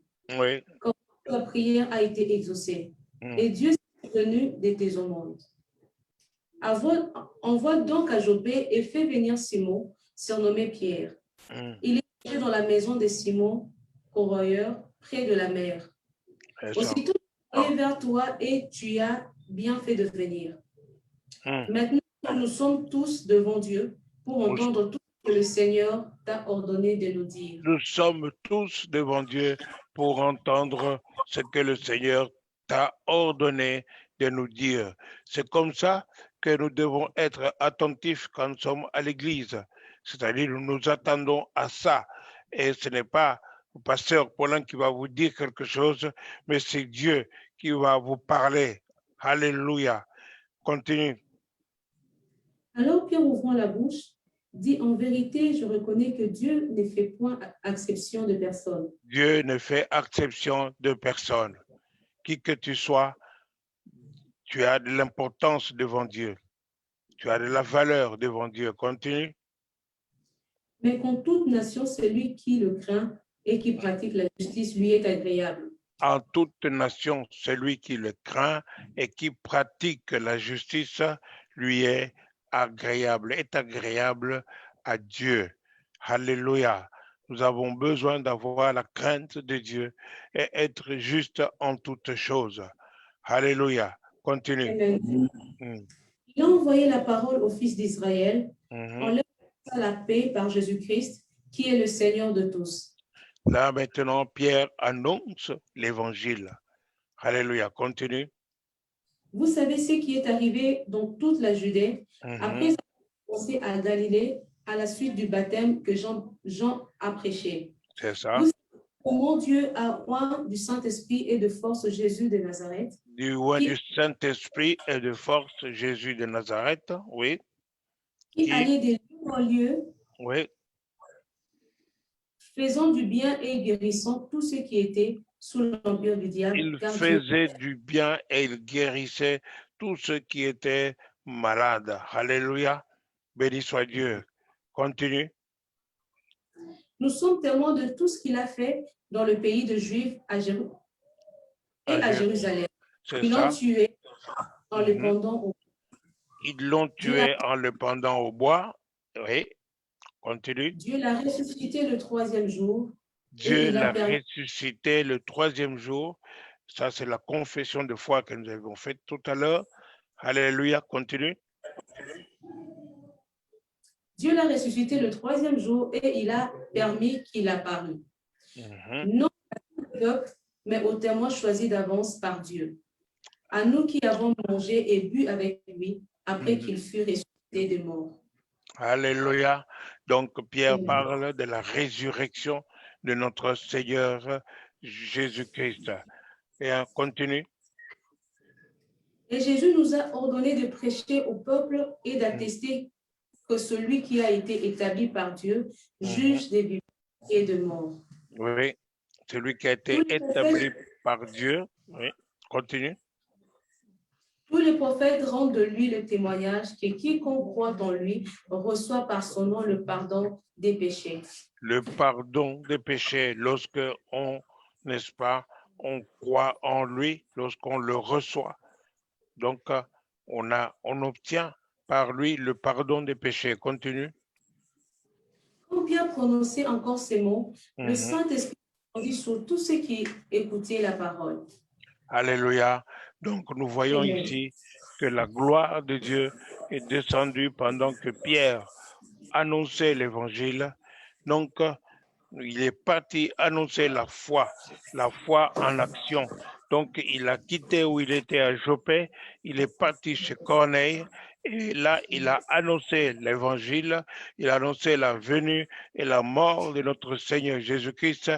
quand ta prière a été exaucée, et Dieu s'est souvenu de tes aumônes. Envoie donc à Jopé et fais venir Simon, surnommé Pierre. Il est logé dans la maison de Simon, corroyeur, près de la mer. Aussitôt, il est vers toi et tu as bien fait de venir. Maintenant, nous sommes tous devant Dieu pour entendre tout ce que le Seigneur t'a ordonné de nous dire. Nous sommes tous devant Dieu pour entendre ce que le Seigneur t'a ordonné de nous dire. C'est comme ça que nous devons être attentifs quand nous sommes à l'église. C'est-à-dire, nous nous attendons à ça. Et ce n'est pas le pasteur Paulin qui va vous dire quelque chose, mais c'est Dieu qui va vous parler. Alléluia. Continue. Alors Pierre, ouvrant la bouche, dit, en vérité, je reconnais que Dieu ne fait point exception de personne. Dieu ne fait exception de personne. Qui que tu sois, tu as de l'importance devant Dieu. Tu as de la valeur devant Dieu. Continue. Mais qu'en toute nation, celui qui le craint et qui pratique la justice lui est agréable. En toute nation, celui qui le craint et qui pratique la justice lui est agréable à Dieu. Alléluia. Nous avons besoin d'avoir la crainte de Dieu et être juste en toutes choses. Alléluia. Continue. Il a envoyé la parole au Fils d'Israël en leur annonçant la paix par Jésus-Christ, qui est le Seigneur de tous. Là, maintenant, Pierre annonce l'évangile. Alléluia. Continue. Vous savez ce qui est arrivé dans toute la Judée après avoir commencé à Galilée à la suite du baptême que Jean a prêché. C'est ça. Vous savez comment Dieu a oint du Saint-Esprit et de force Jésus de Nazareth. Du oint du Saint-Esprit et de force Jésus de Nazareth, oui. Qui allait de lieu en lieu, oui, faisant du bien et guérissant tous ceux qui étaient sous l'empire du diable. Il faisait du bien et il guérissait tous ceux qui étaient malades. Alléluia. Béni soit Dieu. Continue. Nous sommes témoins de tout ce qu'il a fait dans le pays de Juifs à Jérusalem. Ils l'ont tué en le pendant au bois. Ils l'ont tué en le pendant au bois. Oui. Continue. Dieu l'a ressuscité le 3e jour. Dieu l'a ressuscité le 3e jour. Ça, c'est la confession de foi que nous avons faite tout à l'heure. Alléluia. Continue. Dieu l'a ressuscité le 3e jour et il a permis qu'il apparût. Non à tout le peuple, mais aux témoins choisis d'avance par Dieu. À nous qui avons mangé et bu avec lui après qu'il fut ressuscité des morts. Alléluia. Donc, Pierre parle de la résurrection de notre Seigneur Jésus-Christ. Et on continue. Et Jésus nous a ordonné de prêcher au peuple et d'attester que celui qui a été établi par Dieu juge des vivants et des morts. Oui, celui qui a été établi par Dieu. Oui, continue. Tous les prophètes rendent de lui le témoignage que quiconque croit en lui reçoit par son nom le pardon des péchés. Le pardon des péchés, lorsque on, n'est-ce pas, on croit en lui, lorsqu'on le reçoit. Donc, on obtient par lui le pardon des péchés. Continue. Quand Pierre prononçait encore ces mots, le Saint-Esprit descendit sur tous ceux qui écoutaient la parole. Alléluia. Donc, nous voyons Amen. ici que la gloire de Dieu est descendue pendant que Pierre annonçait l'évangile. Donc, il est parti annoncer la foi en action. Donc, il a quitté où il était à Joppé, il est parti chez Corneille, et là, il a annoncé l'évangile, il a annoncé la venue et la mort de notre Seigneur Jésus-Christ,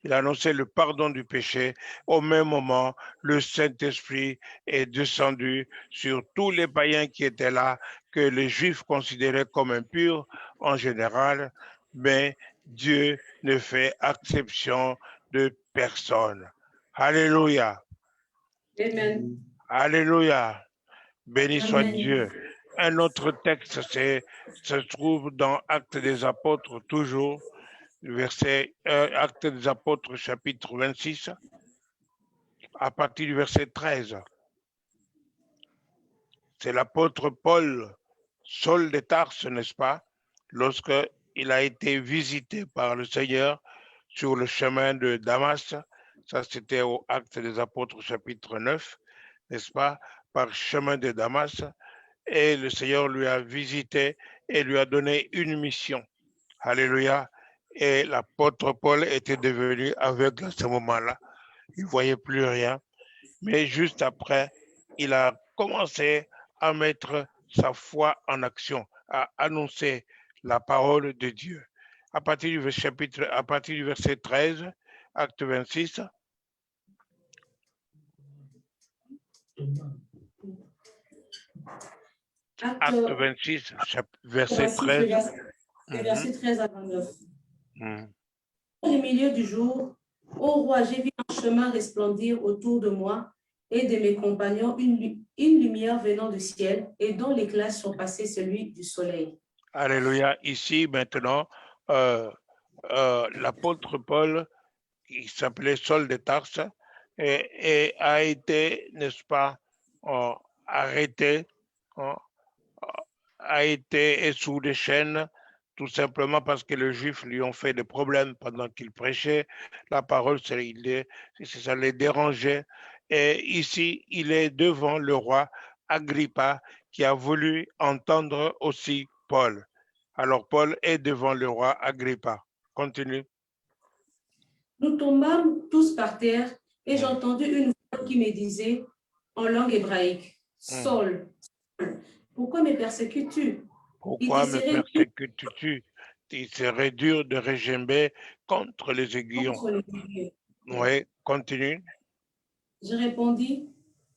il a annoncé le pardon du péché. Au même moment, le Saint-Esprit est descendu sur tous les païens qui étaient là, que les Juifs considéraient comme impurs en général, mais Dieu ne fait exception de personne. Alléluia. Amen. Alléluia. Béni soit Amen. Dieu. Un autre texte se trouve dans Actes des Apôtres, toujours, Actes des Apôtres, chapitre 26, à partir du verset 13. C'est l'apôtre Paul, Saul de Tarse, n'est-ce pas, lorsqu'il a été visité par le Seigneur sur le chemin de Damas. Ça, c'était au Acte des Apôtres, chapitre 9, n'est-ce pas, par chemin de Damas. Et le Seigneur lui a visité et lui a donné une mission. Alléluia. Et l'apôtre Paul était devenu aveugle à ce moment-là. Il ne voyait plus rien. Mais juste après, il a commencé à mettre sa foi en action, à annoncer la parole de Dieu. À partir du verset 13, acte 26. Acte 26, verset 13. Verset 13 à 29. Au milieu du jour, ô roi, j'ai vu un chemin resplendir autour de moi et de mes compagnons une lumière venant du ciel et dont l'éclat surpassait celui du soleil. Alléluia. Ici, maintenant, l'apôtre Paul, qui s'appelait Saul de Tarse, et a été, n'est-ce pas, arrêté, a été sous des chaînes, tout simplement parce que les Juifs lui ont fait des problèmes pendant qu'il prêchait la parole, ça les dérangeait. Et ici, il est devant le roi Agrippa qui a voulu entendre aussi Paul. Alors Paul est devant le roi Agrippa. Continue. Nous tombâmes tous par terre et j'entendis une voix qui me disait en langue hébraïque, Saul, pourquoi me persécutes-tu? Pourquoi me persécutes-tu? Il serait dur de régimber contre les aiguillons. Oui, continue. Je répondis,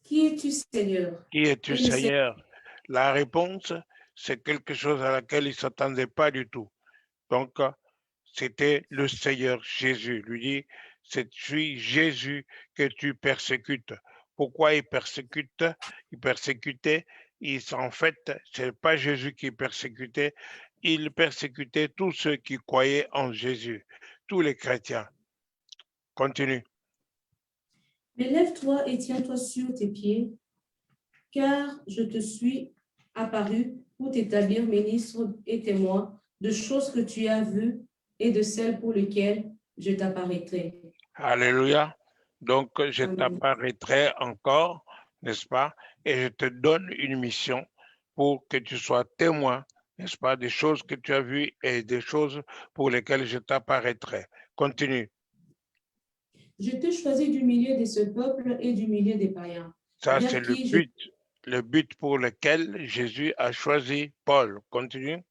qui es-tu, Seigneur? Qui es-tu, Seigneur? La réponse, c'est quelque chose à laquelle il ne s'attendait pas du tout. Donc, c'était le Seigneur Jésus. Lui dit, c'est Jésus que tu persécutes. Pourquoi il persécute? Il persécutait. En fait, ce n'est pas Jésus qui persécutait. Il persécutait tous ceux qui croyaient en Jésus, tous les chrétiens. Continue. Mais lève-toi et tiens-toi sur tes pieds, car je te suis apparu pour t'établir ministre et témoin de choses que tu as vues et de celles pour lesquelles je t'apparaîtrai. Alléluia. Donc, je t'apparaîtrai encore, n'est-ce pas? Et je te donne une mission pour que tu sois témoin, n'est-ce pas, des choses que tu as vues et des choses pour lesquelles je t'apparaîtrai. Continue. Je t'ai choisi du milieu de ce peuple et du milieu des païens. Ça, c'est le but pour lequel Jésus a choisi Paul. Continue.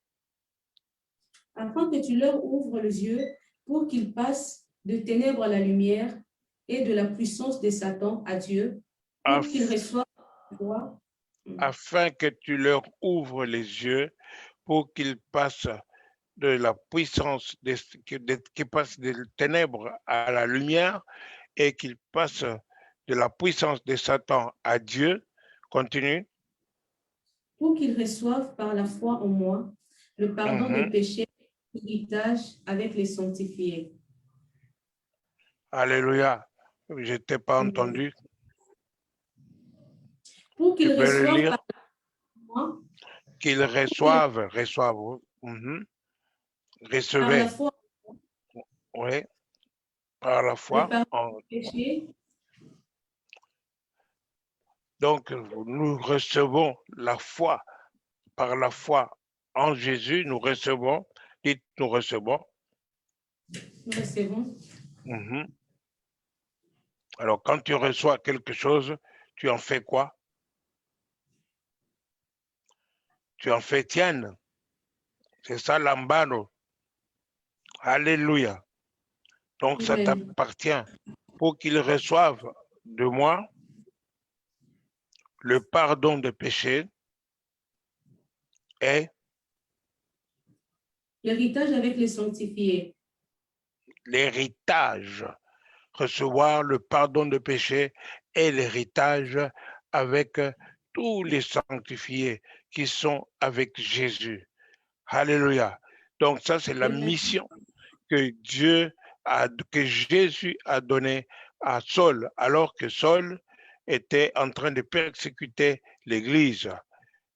Afin que tu leur ouvres les yeux pour qu'ils passent de ténèbres à la lumière et de la puissance de Satan à Dieu, pour qu'ils reçoivent la foi. Afin que tu leur ouvres les yeux pour qu'ils passent de la puissance qui passe des ténèbres à la lumière et qu'il passe de la puissance de Satan à Dieu. Continue. Pour qu'il reçoive par la foi en moi le pardon des péchés, l'héritage avec les sanctifiés. Alléluia. Je ne t'ai pas entendu. Pour qu'il reçoive par la foi. Qu'il reçoive. Recevez. Par la foi. Oui. Par la foi. Donc, nous recevons la foi. Par la foi en Jésus, nous recevons. Dites, nous recevons. Nous recevons. Alors, quand tu reçois quelque chose, tu en fais quoi? Tu en fais tienne. C'est ça l'ambano. Alléluia. Donc, ça t'appartient. Pour qu'il reçoive de moi le pardon des péchés et l'héritage avec les sanctifiés. L'héritage. Recevoir le pardon des péchés et l'héritage avec tous les sanctifiés qui sont avec Jésus. Alléluia. Donc ça, c'est la mission que Jésus a donnée à Saul, alors que Saul était en train de persécuter l'Église.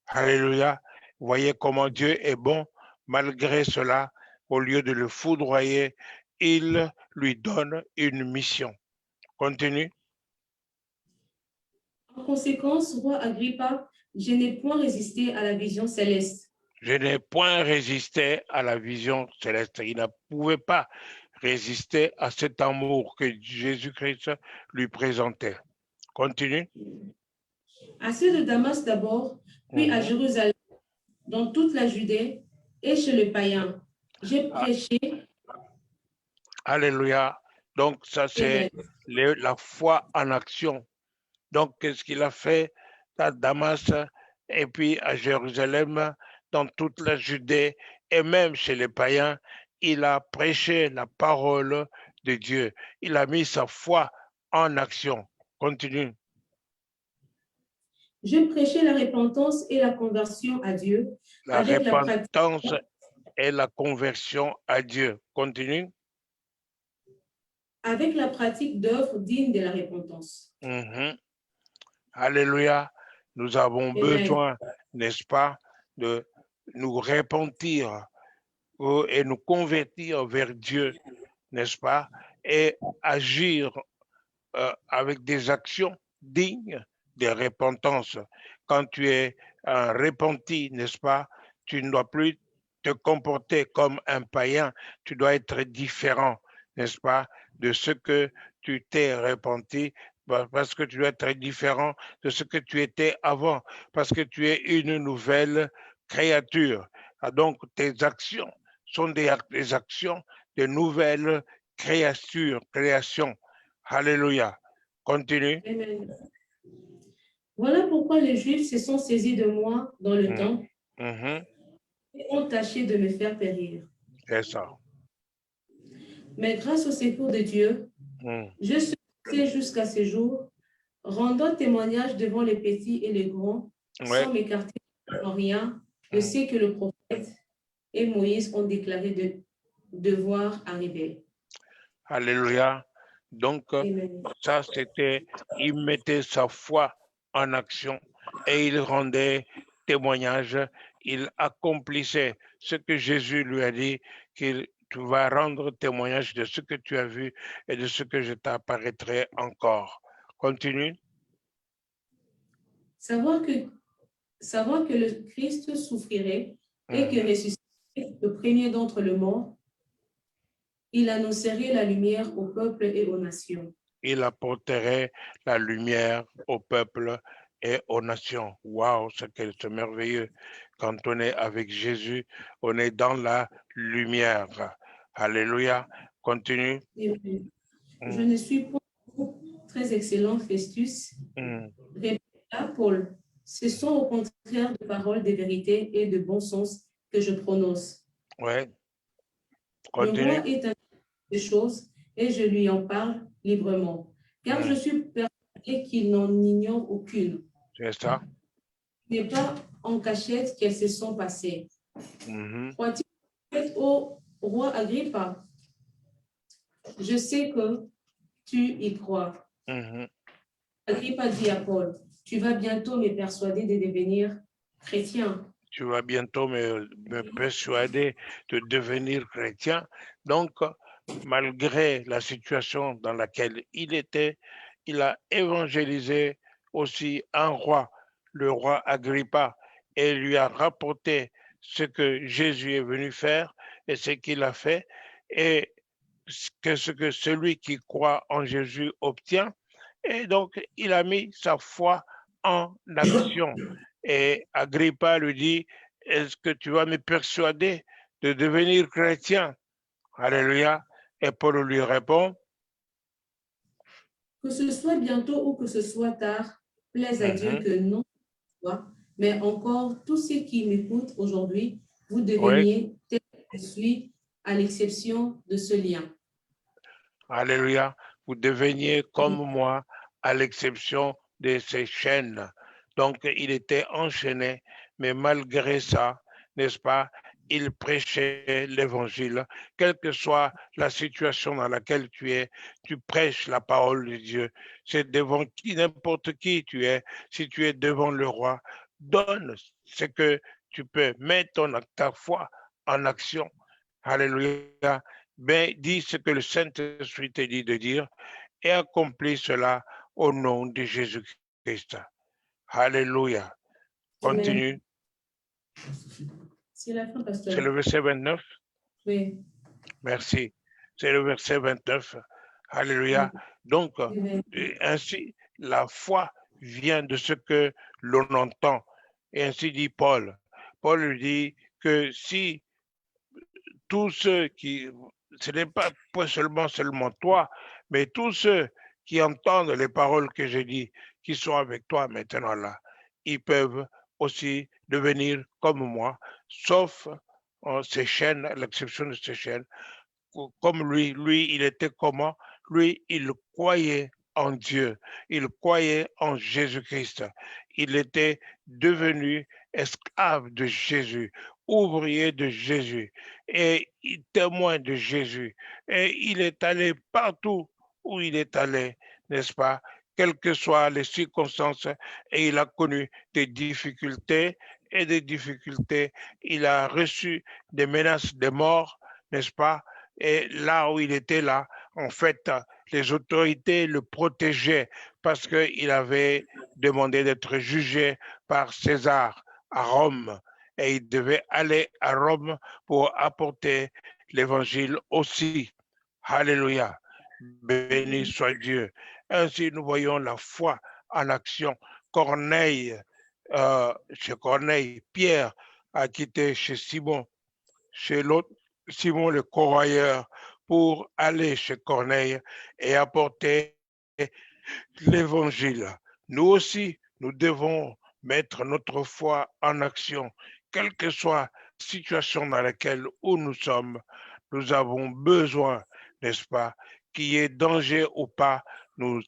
Alléluia. Vous voyez comment Dieu est bon. Malgré cela, au lieu de le foudroyer, il lui donne une mission. Continue. En conséquence, roi Agrippa, je n'ai point résisté à la vision céleste. Je n'ai point résisté à la vision céleste. Il ne pouvait pas résister à cet amour que Jésus-Christ lui présentait. Continue. À ceux de Damas d'abord, puis à Jérusalem, dans toute la Judée et chez les païens. J'ai prêché. Alléluia. Donc ça, c'est la foi en action. Donc, qu'est-ce qu'il a fait à Damas et puis à Jérusalem, dans toute la Judée et même chez les païens? Il a prêché la parole de Dieu. Il a mis sa foi en action. Continue. J'ai prêché la repentance et la conversion à Dieu. La repentance et la conversion à Dieu. Continue. Avec la pratique d'œuvres dignes de la repentance. Alléluia. Nous avons besoin, n'est-ce pas, de nous repentir et nous convertir vers Dieu, n'est-ce pas, et agir avec des actions dignes de repentance. Quand tu es repenti, n'est-ce pas, tu ne dois plus te comporter comme un païen, tu dois être différent, n'est-ce pas, de ce que tu t'es repenti, parce que tu dois être différent de ce que tu étais avant, parce que tu es une nouvelle créature. Donc, tes actions sont des actions de nouvelles créations. Alléluia. Continue. Amen. Voilà pourquoi les Juifs se sont saisis de moi dans le temple et ont tâché de me faire périr. C'est ça. Mais grâce au secours de Dieu, je suis resté jusqu'à ce jour, rendant témoignage devant les petits et les grands, sans m'écarter en rien de ce que le prophète et Moïse ont déclaré de devoir arriver. Alléluia. Donc, ça, c'était, il mettait sa foi en action et il rendait témoignage, il accomplissait ce que Jésus lui a dit, qu'il tu vas rendre témoignage de ce que tu as vu et de ce que je t'apparaîtrai encore. Continue. Savoir que le Christ souffrirait et que ressusciterait le premier d'entre les morts, il annoncerait la lumière au peuple et aux nations. Il apporterait la lumière au peuple et aux nations. Waouh, c'est merveilleux. Quand on est avec Jésus, on est dans la lumière. Alléluia. Continue. Je ne suis pas très excellent, Festus. Répéta Paul. Ce sont au contraire de paroles de vérité et de bon sens que je prononce. Ouais. Le roi est un de choses et je lui en parle librement, car je suis persuadé qu'il n'en ignore aucune. C'est ça. Ce n'est pas en cachette qu'elles se sont passées. Crois-tu au roi Agrippa? Je sais que tu y crois. Agrippa dit à Paul, tu vas bientôt me persuader de devenir chrétien. Tu vas bientôt me persuader de devenir chrétien. Donc, malgré la situation dans laquelle il était, il a évangélisé aussi un roi, le roi Agrippa, et lui a rapporté ce que Jésus est venu faire et ce qu'il a fait, et ce que celui qui croit en Jésus obtient. Et donc, il a mis sa foi en action. Et Agrippa lui dit, est-ce que tu vas me persuader de devenir chrétien? Alléluia. Et Paul lui répond, que ce soit bientôt ou que ce soit tard, plaise à Dieu que non, mais encore tous ceux qui m'écoutent aujourd'hui, vous deveniez tel que je suis, à l'exception de ce lien. Alléluia. Vous deveniez comme moi, à l'exception de ces chaînes. Donc, il était enchaîné, mais malgré ça, n'est-ce pas, il prêchait l'évangile. Quelle que soit la situation dans laquelle tu es, tu prêches la parole de Dieu. C'est devant n'importe qui tu es. Si tu es devant le roi, donne ce que tu peux. Mets ta foi en action. Alléluia. Ben, dis ce que le Saint-Esprit te dit de dire et accomplis cela au nom de Jésus-Christ. Alléluia. Continue. C'est la fin, pasteur. C'est le verset 29? Oui. Merci. C'est le verset 29. Alléluia. Donc, ainsi, la foi vient de ce que l'on entend. Et ainsi dit Paul. Paul lui dit que si tous ceux qui, ce n'est pas seulement toi, mais tous ceux qui entendent les paroles que je dis, qui sont avec toi maintenant là, ils peuvent aussi devenir comme moi, sauf ces chaînes, à l'exception de ces chaînes, comme lui, il était comment? Lui, il croyait en Dieu, il croyait en Jésus-Christ. Il était devenu esclave de Jésus, ouvrier de Jésus et témoin de Jésus. Et il est allé partout où il est allé, n'est-ce pas? Quelles que soient les circonstances, et il a connu des difficultés et des difficultés. Il a reçu des menaces de mort, n'est-ce pas? Et là où il était là, en fait, les autorités le protégeaient parce qu'il avait demandé d'être jugé par César à Rome. Et il devait aller à Rome pour apporter l'évangile aussi. Alléluia. Béni soit Dieu. Ainsi, nous voyons la foi en action. Chez Corneille, Pierre a quitté chez Simon, chez l'autre, Simon le corroyeur, pour aller chez Corneille et apporter l'évangile. Nous aussi, nous devons mettre notre foi en action, quelle que soit la situation dans laquelle où nous sommes. Nous avons besoin, n'est-ce pas, qu'il y ait danger ou pas, nous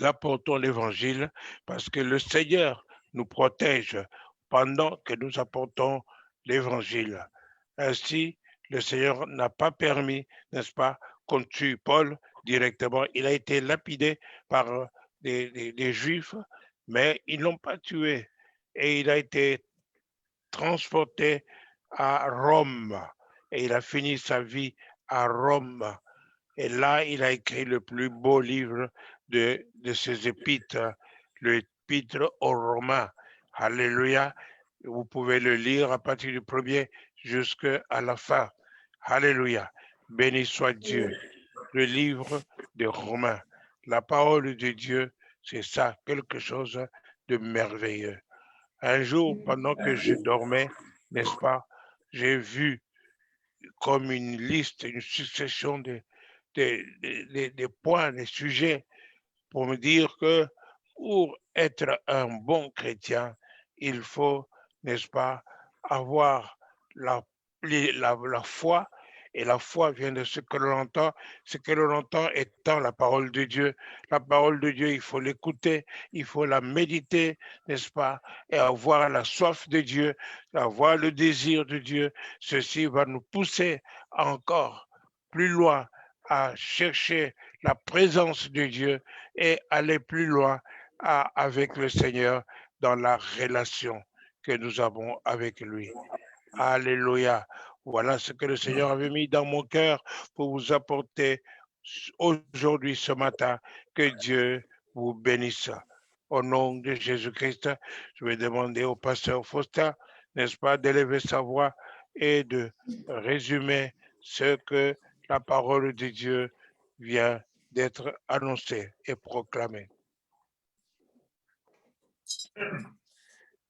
apportons l'évangile parce que le Seigneur nous protège pendant que nous apportons l'évangile. Ainsi, le Seigneur n'a pas permis, n'est-ce pas, qu'on tue Paul directement. Il a été lapidé par des Juifs, mais ils ne l'ont pas tué. Et il a été transporté à Rome. Et il a fini sa vie à Rome. Et là, il a écrit le plus beau livre de ses épîtres, l'épître aux Romains. Alléluia. Vous pouvez le lire à partir du premier jusqu'à la fin. Alléluia. Béni soit Dieu. Le livre des Romains. La parole de Dieu, c'est ça, quelque chose de merveilleux. Un jour, pendant que je dormais, n'est-ce pas, j'ai vu comme une liste, une succession des points, des sujets, pour me dire que pour être un bon chrétien, il faut, n'est-ce pas, avoir la foi Et la foi vient de ce que l'on entend, ce que l'on entend étant la parole de Dieu. La parole de Dieu, il faut l'écouter, il faut la méditer, n'est-ce pas? Et avoir la soif de Dieu, avoir le désir de Dieu. Ceci va nous pousser encore plus loin à chercher la présence de Dieu et aller plus loin avec le Seigneur dans la relation que nous avons avec lui. Alléluia. Voilà ce que le Seigneur avait mis dans mon cœur pour vous apporter aujourd'hui, ce matin. Que Dieu vous bénisse. Au nom de Jésus-Christ, je vais demander au pasteur Faustin, n'est-ce pas, d'élever sa voix et de résumer ce que la parole de Dieu vient d'être annoncée et proclamée.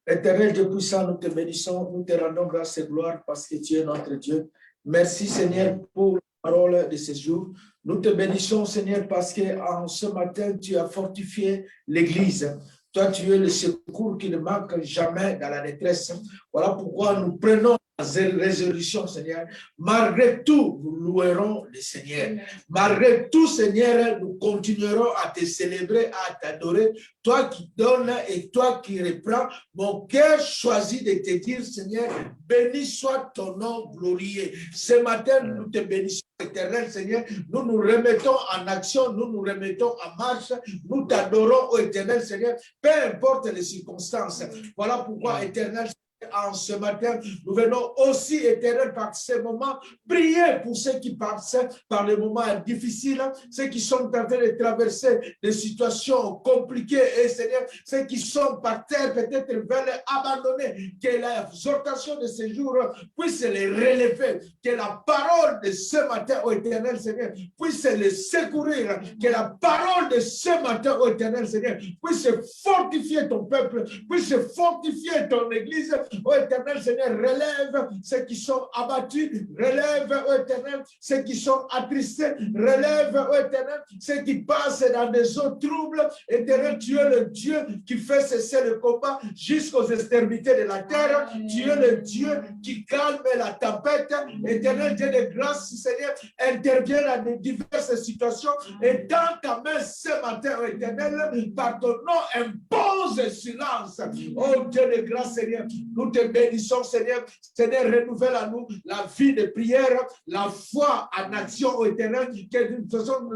Éternel Dieu puissant, nous te bénissons, nous te rendons grâce et gloire parce que tu es notre Dieu. Merci Seigneur pour la parole de ce jour. Nous te bénissons Seigneur parce qu'en ce matin, tu as fortifié l'Église. Toi, tu es le secours qui ne manque jamais dans la détresse. Voilà pourquoi nous prenons la résolution, Seigneur. Malgré tout, nous louerons le Seigneur. Malgré tout, Seigneur, nous continuerons à te célébrer, à t'adorer. Toi qui donnes et toi qui reprends, mon cœur choisit de te dire, Seigneur, béni soit ton nom glorieux. Ce matin, nous te bénissons, éternel Seigneur. Nous nous remettons en action, nous nous remettons en marche. Nous t'adorons, ô éternel Seigneur, peu importe les circonstances. Voilà pourquoi, éternel en ce matin, nous venons aussi, éternel, par ces moments, prier pour ceux qui passent par les moments difficiles, ceux qui sont en train de traverser des situations compliquées, et Seigneur, ceux qui sont par terre, peut-être veulent abandonner, que l'exhortation de ce jour puisse les relever, que la parole de ce matin, au éternel Seigneur, puisse les secourir, que la parole de ce matin, au éternel Seigneur, puisse fortifier ton peuple, puisse fortifier ton église. Ô éternel Seigneur, relève ceux qui sont abattus, relève, ô éternel, ceux qui sont attristés, relève, ô éternel, ceux qui passent dans des eaux troubles. Éternel, tu es le Dieu qui fait cesser le combat jusqu'aux extrémités de la terre. Tu es le Dieu qui calme la tempête. Éternel Dieu de grâce, Seigneur, intervient dans diverses situations et dans ta main ce matin, ô éternel, par ton nom, impose silence. Oh Dieu de grâce, Seigneur, nous te bénissons, Seigneur. Seigneur, renouvelle à nous la vie de prière, la foi en action, ô éternel, que nous faisons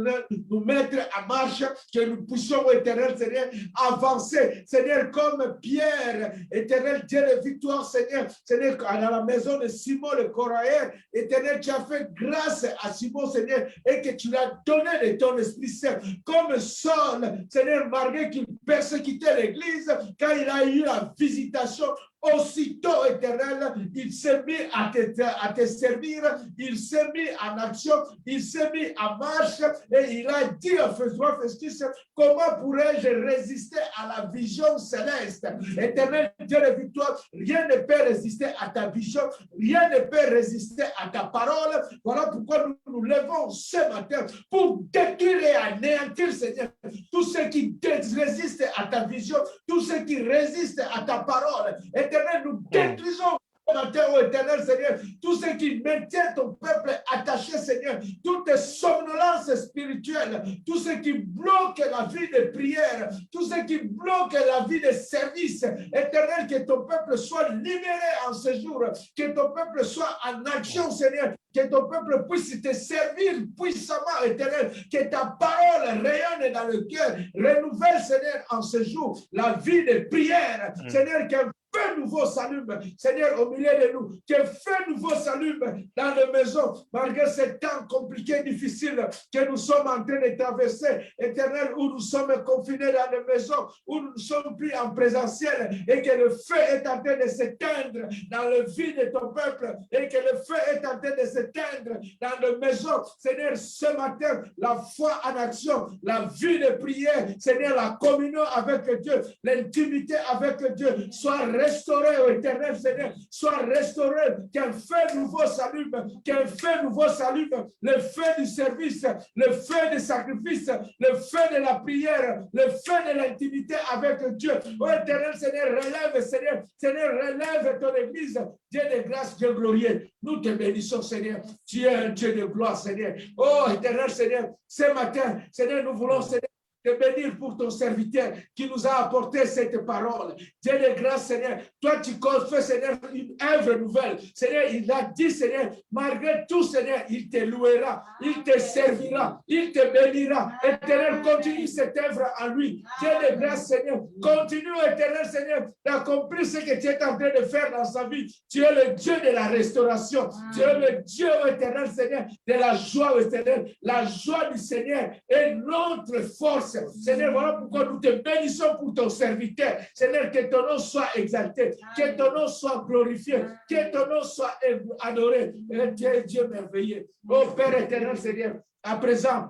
nous mettre en marche, que nous puissions, ô éternel, Seigneur, avancer. Seigneur, comme Pierre, éternel Dieu de victoire, Seigneur, Seigneur, dans la maison de Simon le Coraïen, éternel, tu as fait grâce à Simon, Seigneur, et que tu lui as donné de ton Esprit Saint, comme Saul, Seigneur, malgré qu'il persécutait l'Église, quand il a eu la visitation, aussitôt, éternel, il s'est mis à te servir, il s'est mis en action, il s'est mis en marche et il a dit à Festus, comment pourrais-je résister à la vision céleste? Éternel Dieu de victoire, rien ne peut résister à ta vision, rien ne peut résister à ta parole. Voilà pourquoi nous nous levons ce matin pour détruire et anéantir, Seigneur, tous ceux qui résistent à ta vision, tous ceux qui résistent à ta parole. Éternel, nous détruisons matin, ô éternel Seigneur, tout ce qui maintient ton peuple attaché, Seigneur, toute somnolence spirituelle, tout ce qui bloque la vie de prière, tout ce qui bloque la vie de service, éternel, que ton peuple soit libéré en ce jour, que ton peuple soit en action, Seigneur, que ton peuple puisse te servir puissamment, éternel, que ta parole rayonne dans le cœur, renouvelle, Seigneur, en ce jour, la vie de prière, Seigneur, que feu nouveau s'allume, Seigneur, au milieu de nous. Que feu nouveau s'allume dans les maisons, malgré ces temps compliqués, difficiles que nous sommes en train de traverser, éternel, où nous sommes confinés dans les maisons, où nous ne sommes plus en présentiel, et que le feu est en train de s'éteindre dans le vie de ton peuple, et que le feu est en train de s'éteindre dans les maisons. Seigneur, ce matin, la foi en action, la vie de prière, Seigneur, la communion avec Dieu, l'intimité avec Dieu, soit restaurée restauré, oh éternel Seigneur, soit restauré, qu'un feu nouveau s'allume, qu'un feu nouveau s'allume, le feu du service, le feu des sacrifices, le feu de la prière, le feu de l'intimité avec Dieu. Oh éternel Seigneur, relève, Seigneur, Seigneur, relève ton église, Dieu de grâce, Dieu glorieux. Nous te bénissons, Seigneur. Tu es un Dieu de gloire, Seigneur. Oh éternel Seigneur, ce matin, Seigneur, nous voulons, Seigneur, te bénir pour ton serviteur qui nous a apporté cette parole. Dieu de grâce, Seigneur, toi tu confais, Seigneur, une œuvre nouvelle. Seigneur, il a dit, Seigneur, malgré tout, Seigneur, il te louera, il te servira, il te bénira. Éternel, continue cette œuvre en lui. Dieu de grâce, Seigneur, continue, éternel, Seigneur, d'accomplir ce que tu es en train de faire dans sa vie. Tu es le Dieu de la restauration. Tu es le Dieu, éternel, Seigneur, de la joie, éternel. La joie du Seigneur est notre force. Seigneur, voilà pourquoi nous te bénissons pour ton serviteur. Seigneur, que ton nom soit exalté, que ton nom soit glorifié, que ton nom soit adoré. Et tu es Dieu merveilleux. Oh Père éternel, Seigneur, à présent,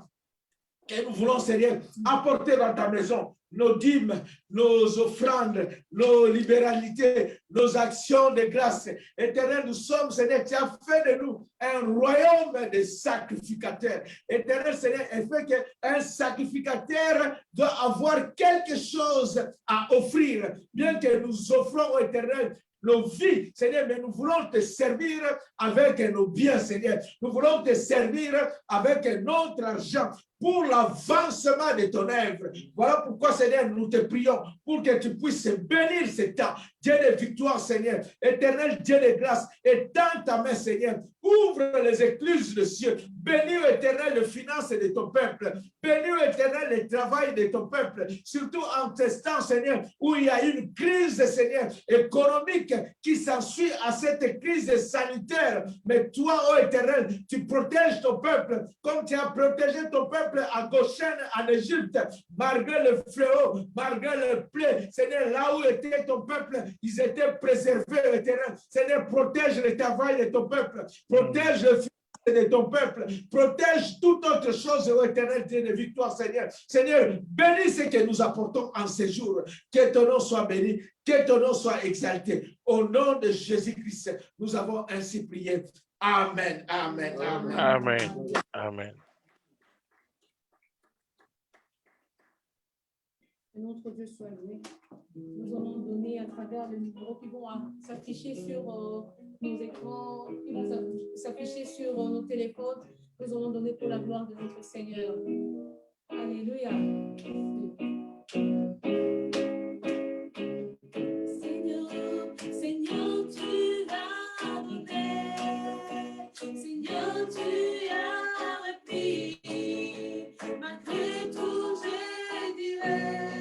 et nous voulons, Seigneur, apporter dans ta maison nos dîmes, nos offrandes, nos libéralités, nos actions de grâce. Éternel, nous sommes, Seigneur, tu as fait de nous un royaume de sacrificateurs. Éternel, Seigneur, il fait qu'un sacrificateur doit avoir quelque chose à offrir. Bien que nous offrons, éternel, nos vies, Seigneur, mais nous voulons te servir avec nos biens, Seigneur. Nous voulons te servir avec notre argent pour l'avancement de ton œuvre. Voilà pourquoi, Seigneur, nous te prions pour que tu puisses bénir ce temps. Dieu de victoire, Seigneur, éternel Dieu de grâce, et dans ta main, Seigneur, ouvre les écluses des cieux. Bénis, éternel, les finances de ton peuple. Bénis, éternel, le travail de ton peuple. Surtout en ce temps, Seigneur, où il y a une crise, Seigneur, économique qui s'ensuit à cette crise sanitaire. Mais toi, ô éternel, tu protèges ton peuple comme tu as protégé ton peuple à Goshen, en Égypte, malgré le fléau, malgré le plaie. Seigneur, là où était ton peuple, ils étaient préservés, éternel. Seigneur, protège le travail de ton peuple, protège le de ton peuple, protège toute autre chose, ô éternel Dieu de victoire, Seigneur. Seigneur, bénis ce que nous apportons en ces jours. Que ton nom soit béni, que ton nom soit exalté. Au nom de Jésus-Christ, nous avons ainsi prié. Amen, amen, amen. Amen, amen. Que notre Dieu soit loué. Nous allons donner à travers les numéros qui vont s'afficher sur nos écrans, qui vont s'afficher sur nos téléphones. Nous allons donner pour la gloire de notre Seigneur. Alléluia. Seigneur, tu as donné. Seigneur, tu as répit. Malgré tout, je dirais.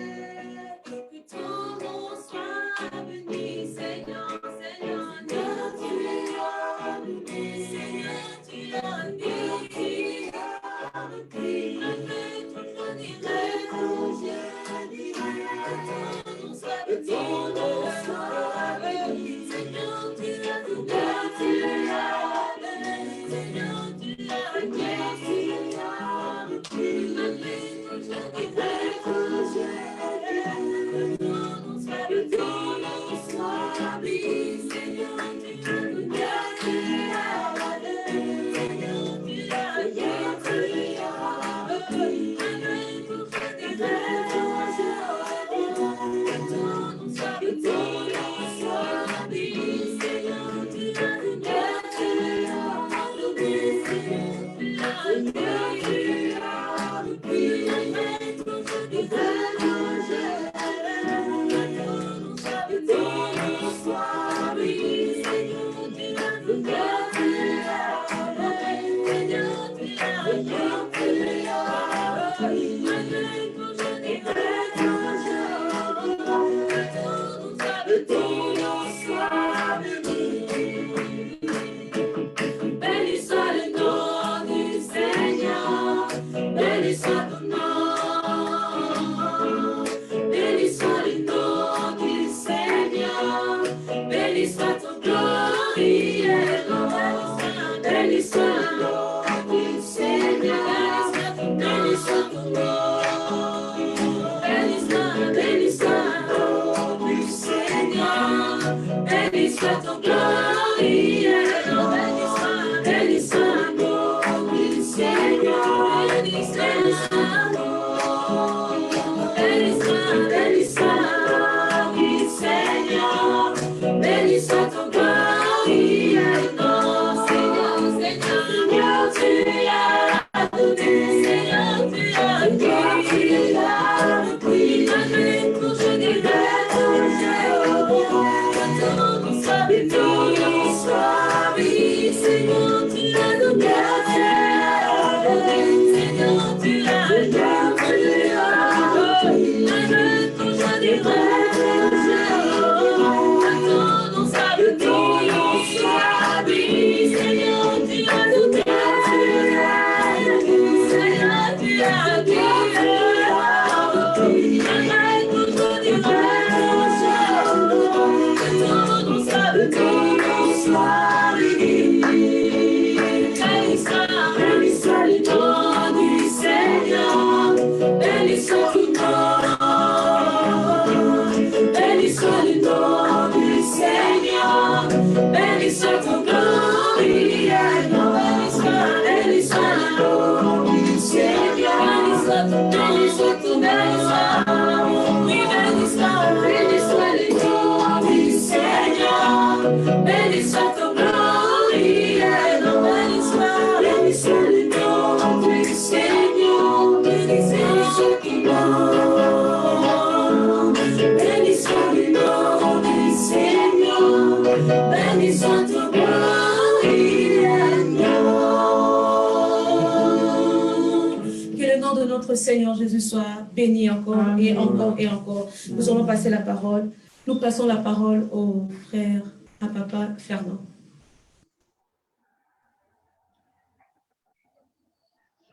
Seigneur Jésus soit béni encore et encore et encore. Nous allons passer la parole. Nous passons la parole au frère, à papa Fernand.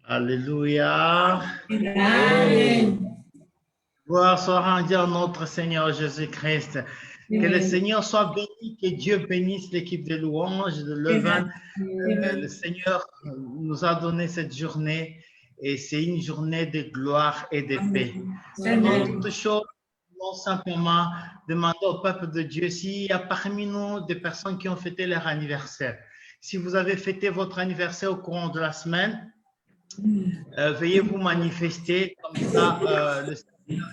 Alléluia. Amen. Gloire soit rendue à notre Seigneur Jésus-Christ. Que le Seigneur soit béni, que Dieu bénisse l'équipe de louanges de Leuven. Le Seigneur nous a donné cette journée. Et c'est une journée de gloire et de paix. Avant toute chose, nous simplement demander au peuple de Dieu s'il y a parmi nous des personnes qui ont fêté leur anniversaire. Si vous avez fêté votre anniversaire au courant de la semaine, veuillez vous manifester. Comme ça, le Seigneur,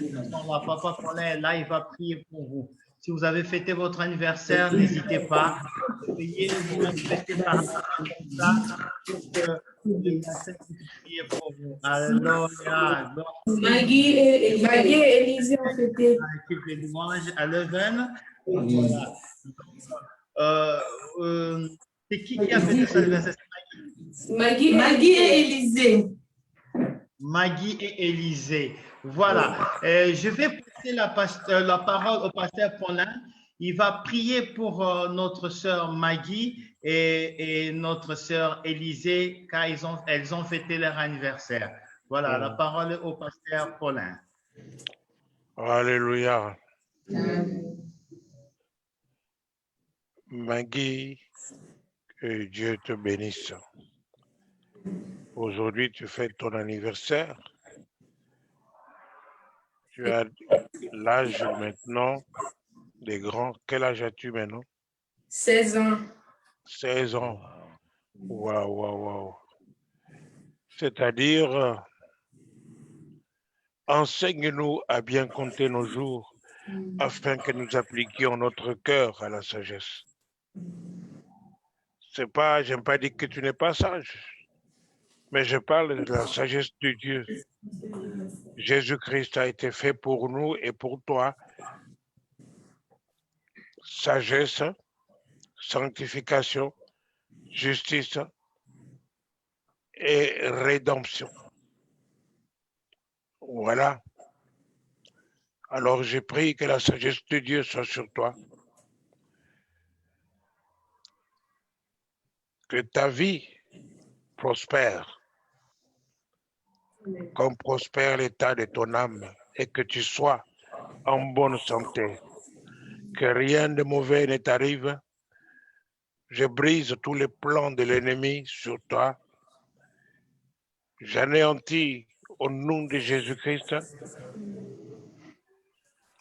Papa Paulin est là, il va prier pour vous. Si vous avez fêté votre anniversaire, n'hésitez pas. Veuillez vous manifester par comme ça pour que le Seigneur puisse prier pour vous. Alléluia. Maggie et Élisée ont fêté. L'équipe de louanges à Leuven. Voilà. C'est qui a fêté cet anniversaire? Maggie et Élisée. Maggie et Élisée. Voilà. Je vais passer la parole au pasteur Paulin. Il va prier pour notre sœur Maggie et notre sœur Élisée car elles ont fêté leur anniversaire. Voilà, la parole est au pasteur Paulin. Alléluia. Maggie, que Dieu te bénisse. Aujourd'hui, tu fêtes ton anniversaire. Tu as l'âge maintenant des grands. Quel âge as-tu maintenant? 16 ans. 16 ans. Waouh, waouh, waouh. C'est-à-dire, enseigne-nous à bien compter nos jours afin que nous appliquions notre cœur à la sagesse. C'est pas, j'aime pas dire que tu n'es pas sage, mais je parle de la sagesse de Dieu. Jésus-Christ a été fait pour nous et pour toi. Sagesse, sanctification, justice et rédemption. Voilà. Alors j'ai prié que la sagesse de Dieu soit sur toi. Que ta vie prospère, comme prospère l'état de ton âme, et que tu sois en bonne santé. Que rien de mauvais ne t'arrive. Je brise tous les plans de l'ennemi sur toi. J'anéantis au nom de Jésus-Christ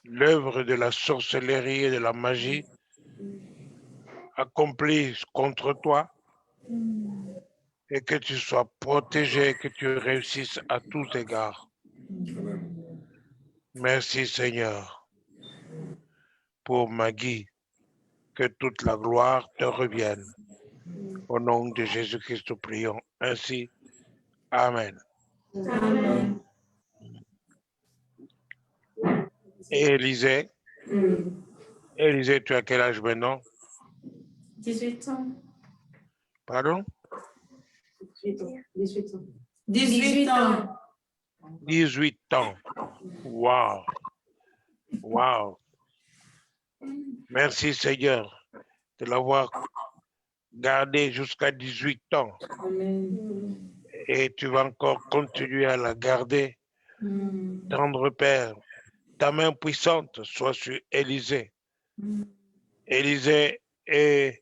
l'œuvre de la sorcellerie et de la magie accomplie contre toi et que tu sois protégé, que tu réussisses à tous égards. Merci Seigneur pour Maggie, que toute la gloire te revienne. Au nom de Jésus-Christ, nous prions ainsi. Amen. Amen. Et Élisée? Élisée, tu as quel âge maintenant? 18 ans. Pardon? 18 ans. 18 ans. 18 ans. Wow. Wow. Merci Seigneur de l'avoir gardé jusqu'à 18 ans. Amen. Et tu vas encore continuer à la garder. Tendre Père, ta main puissante soit sur Élisée. Élisée est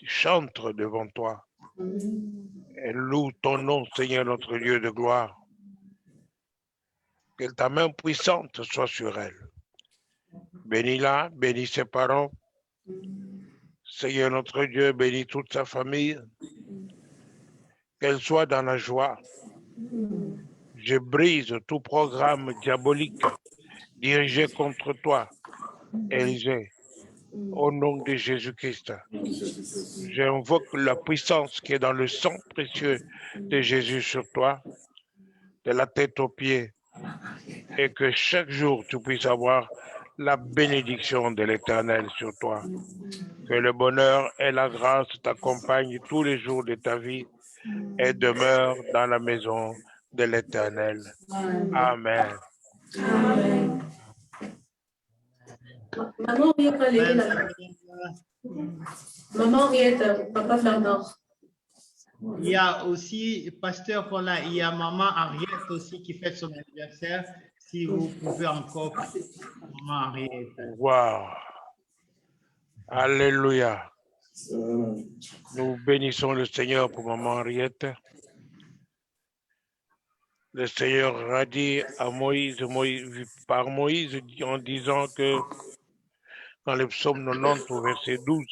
chantre devant toi. Elle loue ton nom, Seigneur notre Dieu de gloire. Que ta main puissante soit sur elle. Bénis-la, bénis ses parents. Seigneur notre Dieu, bénis toute sa famille. Qu'elle soit dans la joie. Je brise tout programme diabolique dirigé contre toi, Élisée. Au nom de Jésus-Christ, j'invoque la puissance qui est dans le sang précieux de Jésus sur toi, de la tête aux pieds, et que chaque jour tu puisses avoir la bénédiction de l'Éternel sur toi. Que le bonheur et la grâce t'accompagnent tous les jours de ta vie et demeure dans la maison de l'Éternel. Amen. Amen. Maman Henriette, Papa Fernand. Il y a aussi, Pasteur Paulin, il y a Maman Henriette aussi qui fête son anniversaire. Si vous pouvez encore, Maman Henriette. Wow. Alléluia. Nous bénissons le Seigneur pour Maman Henriette. Le Seigneur a dit à Moïse, par Moïse, en disant que dans le psaume 90 au verset 12,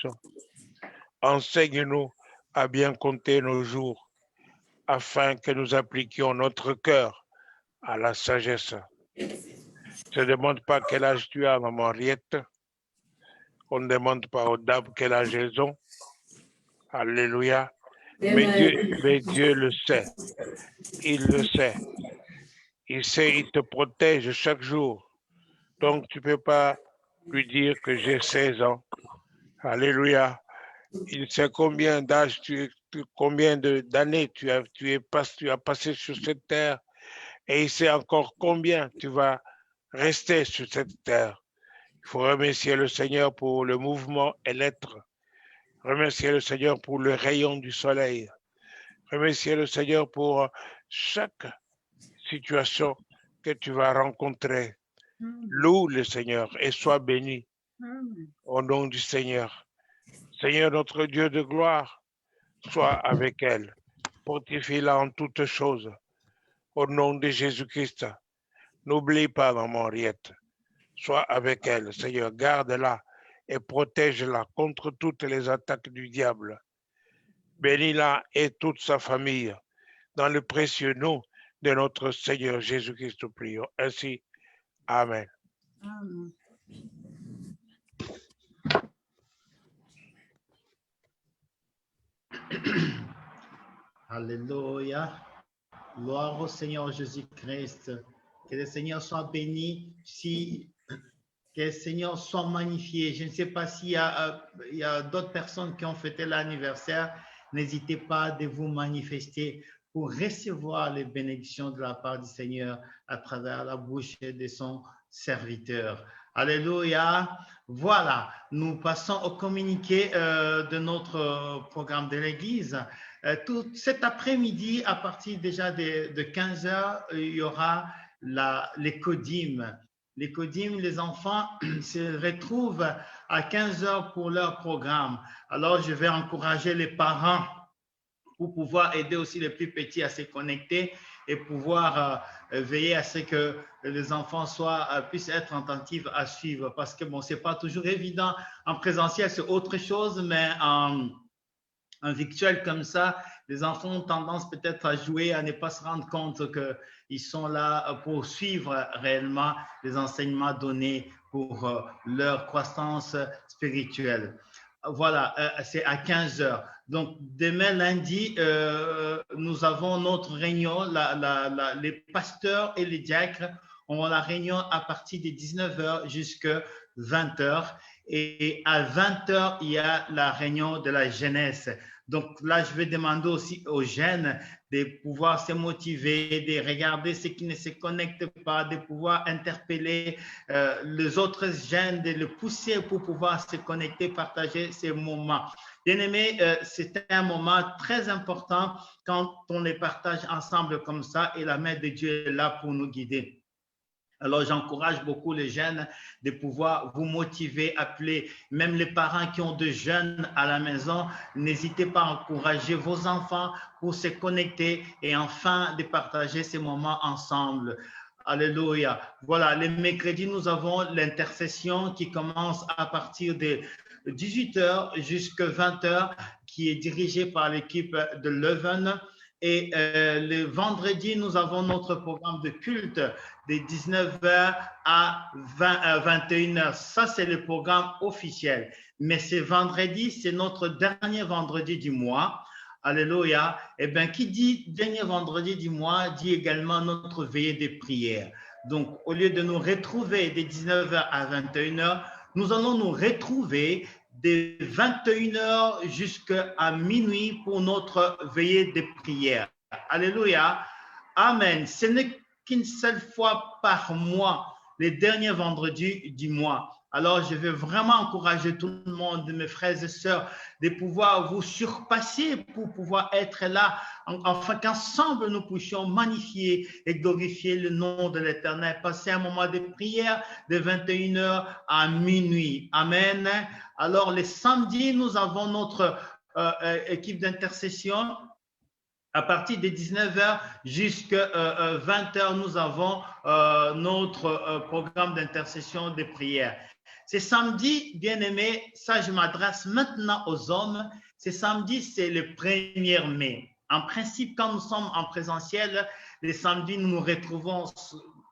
enseigne-nous à bien compter nos jours, afin que nous appliquions notre cœur à la sagesse. Je ne demande pas quel âge tu as, Maman Henriette. On ne demande pas aux dames quel âge elles ont. Alléluia. Mais Dieu le sait. Il le sait. Il sait, il te protège chaque jour. Donc, tu ne peux pas lui dire que j'ai 16 ans. Alléluia. Il sait combien d'âge combien d'années tu as passé sur cette terre. Et il sait encore combien tu vas rester sur cette terre. Il faut remercier le Seigneur pour le mouvement et l'être. Remercier le Seigneur pour le rayon du soleil. Remercier le Seigneur pour chaque situation que tu vas rencontrer. Loue le Seigneur et sois béni au nom du Seigneur. Seigneur notre Dieu de gloire, sois avec elle. Fortifie-la en toutes choses. Au nom de Jésus-Christ, n'oublie pas, Maman Henriette. Sois avec elle, Seigneur, garde-la et protège-la contre toutes les attaques du diable. Bénis-la et toute sa famille, dans le précieux nom de notre Seigneur Jésus-Christ, nous prions. Ainsi, Amen. Amen. Alléluia. Gloire au Seigneur Jésus-Christ. Que le Seigneur soit béni. Que le Seigneur soit magnifié. Je ne sais pas s'il y a d'autres personnes qui ont fêté l'anniversaire. N'hésitez pas de vous manifester pour recevoir les bénédictions de la part du Seigneur à travers la bouche de son serviteur. Alléluia. Voilà, nous passons au communiqué de notre programme de l'Église. Tout cet après-midi, à partir déjà de 15 heures, il y aura les codimes. Les codimes, les enfants se retrouvent à 15 heures pour leur programme. Alors, je vais encourager les parents pour pouvoir aider aussi les plus petits à se connecter et pouvoir veiller à ce que les enfants puissent être attentifs à suivre. Parce que, bon, ce n'est pas toujours évident. En présentiel, c'est autre chose, mais en virtuel comme ça, les enfants ont tendance peut-être à jouer, à ne pas se rendre compte qu'ils sont là pour suivre réellement les enseignements donnés pour leur croissance spirituelle. Voilà, c'est à 15 heures. Donc, demain lundi, nous avons notre réunion. Les pasteurs et les diacres ont la réunion à partir de 19 heures jusqu'à 20 heures. Et à 20 heures, il y a la réunion de la jeunesse. Donc là, je vais demander aussi aux jeunes de pouvoir se motiver, de regarder ceux qui ne se connectent pas, de pouvoir interpeller les autres jeunes, de les pousser pour pouvoir se connecter, partager ces moments. Bien-aimés, c'est un moment très important quand on les partage ensemble comme ça et la main de Dieu est là pour nous guider. Alors, j'encourage beaucoup les jeunes de pouvoir vous motiver, appeler même les parents qui ont des jeunes à la maison. N'hésitez pas à encourager vos enfants pour se connecter et enfin de partager ces moments ensemble. Alléluia. Voilà, les mercredis, nous avons l'intercession qui commence à partir de 18h jusqu'à 20h, qui est dirigée par l'équipe de Leuven. Et le vendredi, nous avons notre programme de culte de 19h à 21h. Ça, c'est le programme officiel. Mais ce vendredi, c'est notre dernier vendredi du mois. Alléluia. Eh bien, qui dit dernier vendredi du mois, dit également notre veillée de prière. Donc, au lieu de nous retrouver de 19h à 21h, nous allons nous retrouver de 21h jusqu'à minuit pour notre veillée de prière. Alléluia. Amen. Ce n'est qu'une seule fois par mois, les derniers vendredis du mois. Alors, je veux vraiment encourager tout le monde, mes frères et sœurs, de pouvoir vous surpasser pour pouvoir être là, afin qu'ensemble nous puissions magnifier et glorifier le nom de l'Éternel. Passer un moment de prière de 21h à minuit. Amen. Alors, les samedis, nous avons notre équipe d'intercession. À partir de 19h jusqu'à 20h, nous avons notre programme d'intercession de prière. C'est samedi, bien-aimés, ça je m'adresse maintenant aux hommes. C'est samedi, c'est le 1er mai. En principe, quand nous sommes en présentiel, les samedis, nous nous retrouvons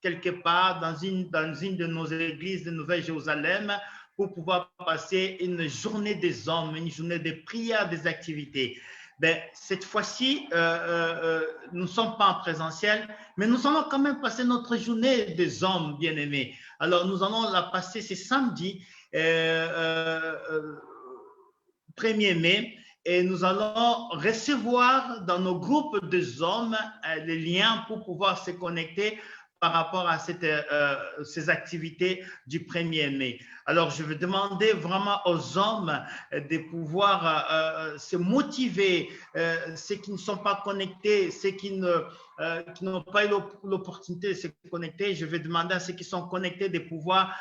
quelque part dans une de nos églises de Nouvelle-Jérusalem pour pouvoir passer une journée des hommes, une journée de prière, des activités. Ben, cette fois-ci, nous ne sommes pas en présentiel, mais nous allons quand même passer notre journée des hommes bien-aimés. Alors, nous allons la passer ce samedi, 1er mai, et nous allons recevoir dans nos groupes des hommes les liens pour pouvoir se connecter par rapport à ces activités du 1er mai. Alors, je vais demander vraiment aux hommes de pouvoir se motiver, ceux qui ne sont pas connectés, ceux qui n'ont pas eu l'opportunité de se connecter. Je vais demander à ceux qui sont connectés de pouvoir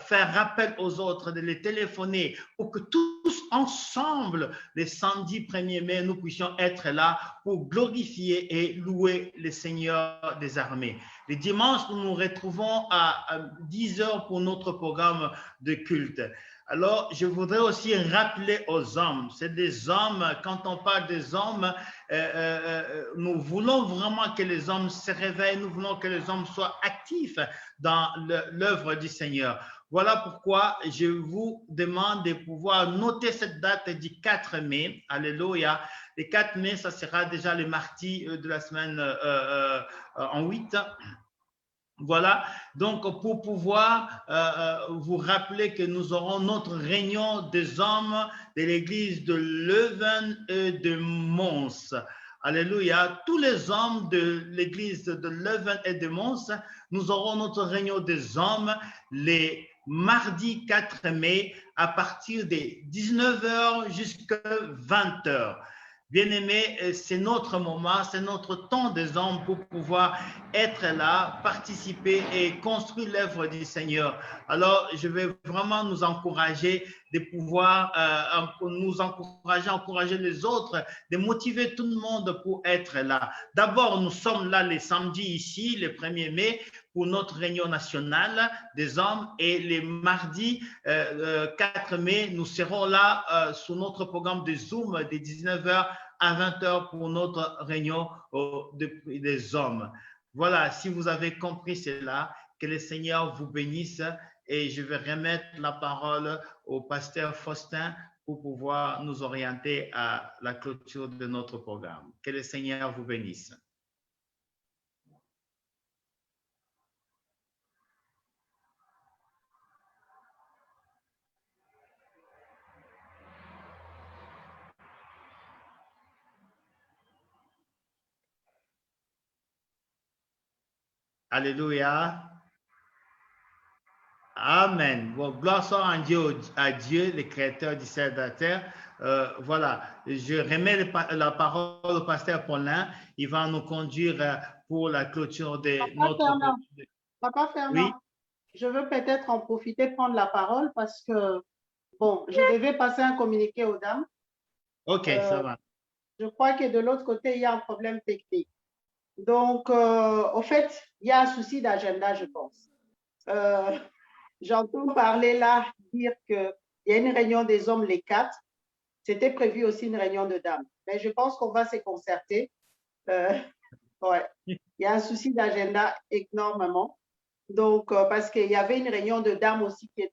faire rappel aux autres, de les téléphoner pour que tous ensemble, le samedi 1er mai, nous puissions être là pour glorifier et louer le Seigneur des armées. Les dimanches, nous nous retrouvons à 10h pour notre programme de culte. Alors, je voudrais aussi rappeler aux hommes, c'est des hommes, quand on parle des hommes, nous voulons vraiment que les hommes se réveillent, nous voulons que les hommes soient actifs dans l'œuvre du Seigneur. Voilà pourquoi je vous demande de pouvoir noter cette date du 4 mai. Alléluia. Le 4 mai, ça sera déjà le mardi de la semaine en 8. Voilà, donc pour pouvoir vous rappeler que nous aurons notre réunion des hommes de l'église de Leuven et de Mons. Alléluia, tous les hommes de l'église de Leuven et de Mons, nous aurons notre réunion des hommes les mardis 4 mai à partir de 19h jusqu'à 20h. Bien-aimés, c'est notre moment, c'est notre temps des hommes pour pouvoir être là, participer et construire l'œuvre du Seigneur. Alors, je vais vraiment nous encourager de pouvoir encourager les autres, de motiver tout le monde pour être là. D'abord, nous sommes là les samedis ici, le 1er mai, pour notre réunion nationale des hommes, et les mardis 4 mai, nous serons là sur notre programme de Zoom de 19h à 20h pour notre réunion des hommes. Voilà, si vous avez compris cela, que le Seigneur vous bénisse et je vais remettre la parole au pasteur Faustin pour pouvoir nous orienter à la clôture de notre programme. Que le Seigneur vous bénisse. Alléluia. Amen. Bon, gloire soit à Dieu, le créateur du ciel et de la terre. Voilà, je remets la parole au pasteur Paulin. Il va nous conduire pour la clôture de notre... Papa Fernand, oui? Je veux peut-être en profiter, prendre la parole parce que, bon, je devais passer un communiqué aux dames. Ok, ça va. Je crois que de l'autre côté, il y a un problème technique. Donc, au fait, il y a un souci d'agenda, je pense. J'entends parler là, dire qu'il y a une réunion des hommes les 4. C'était prévu aussi une réunion de dames. Mais je pense qu'on va se concerter. Ouais. Il y a un souci d'agenda énormément. Donc, parce qu'il y avait une réunion de dames aussi qui était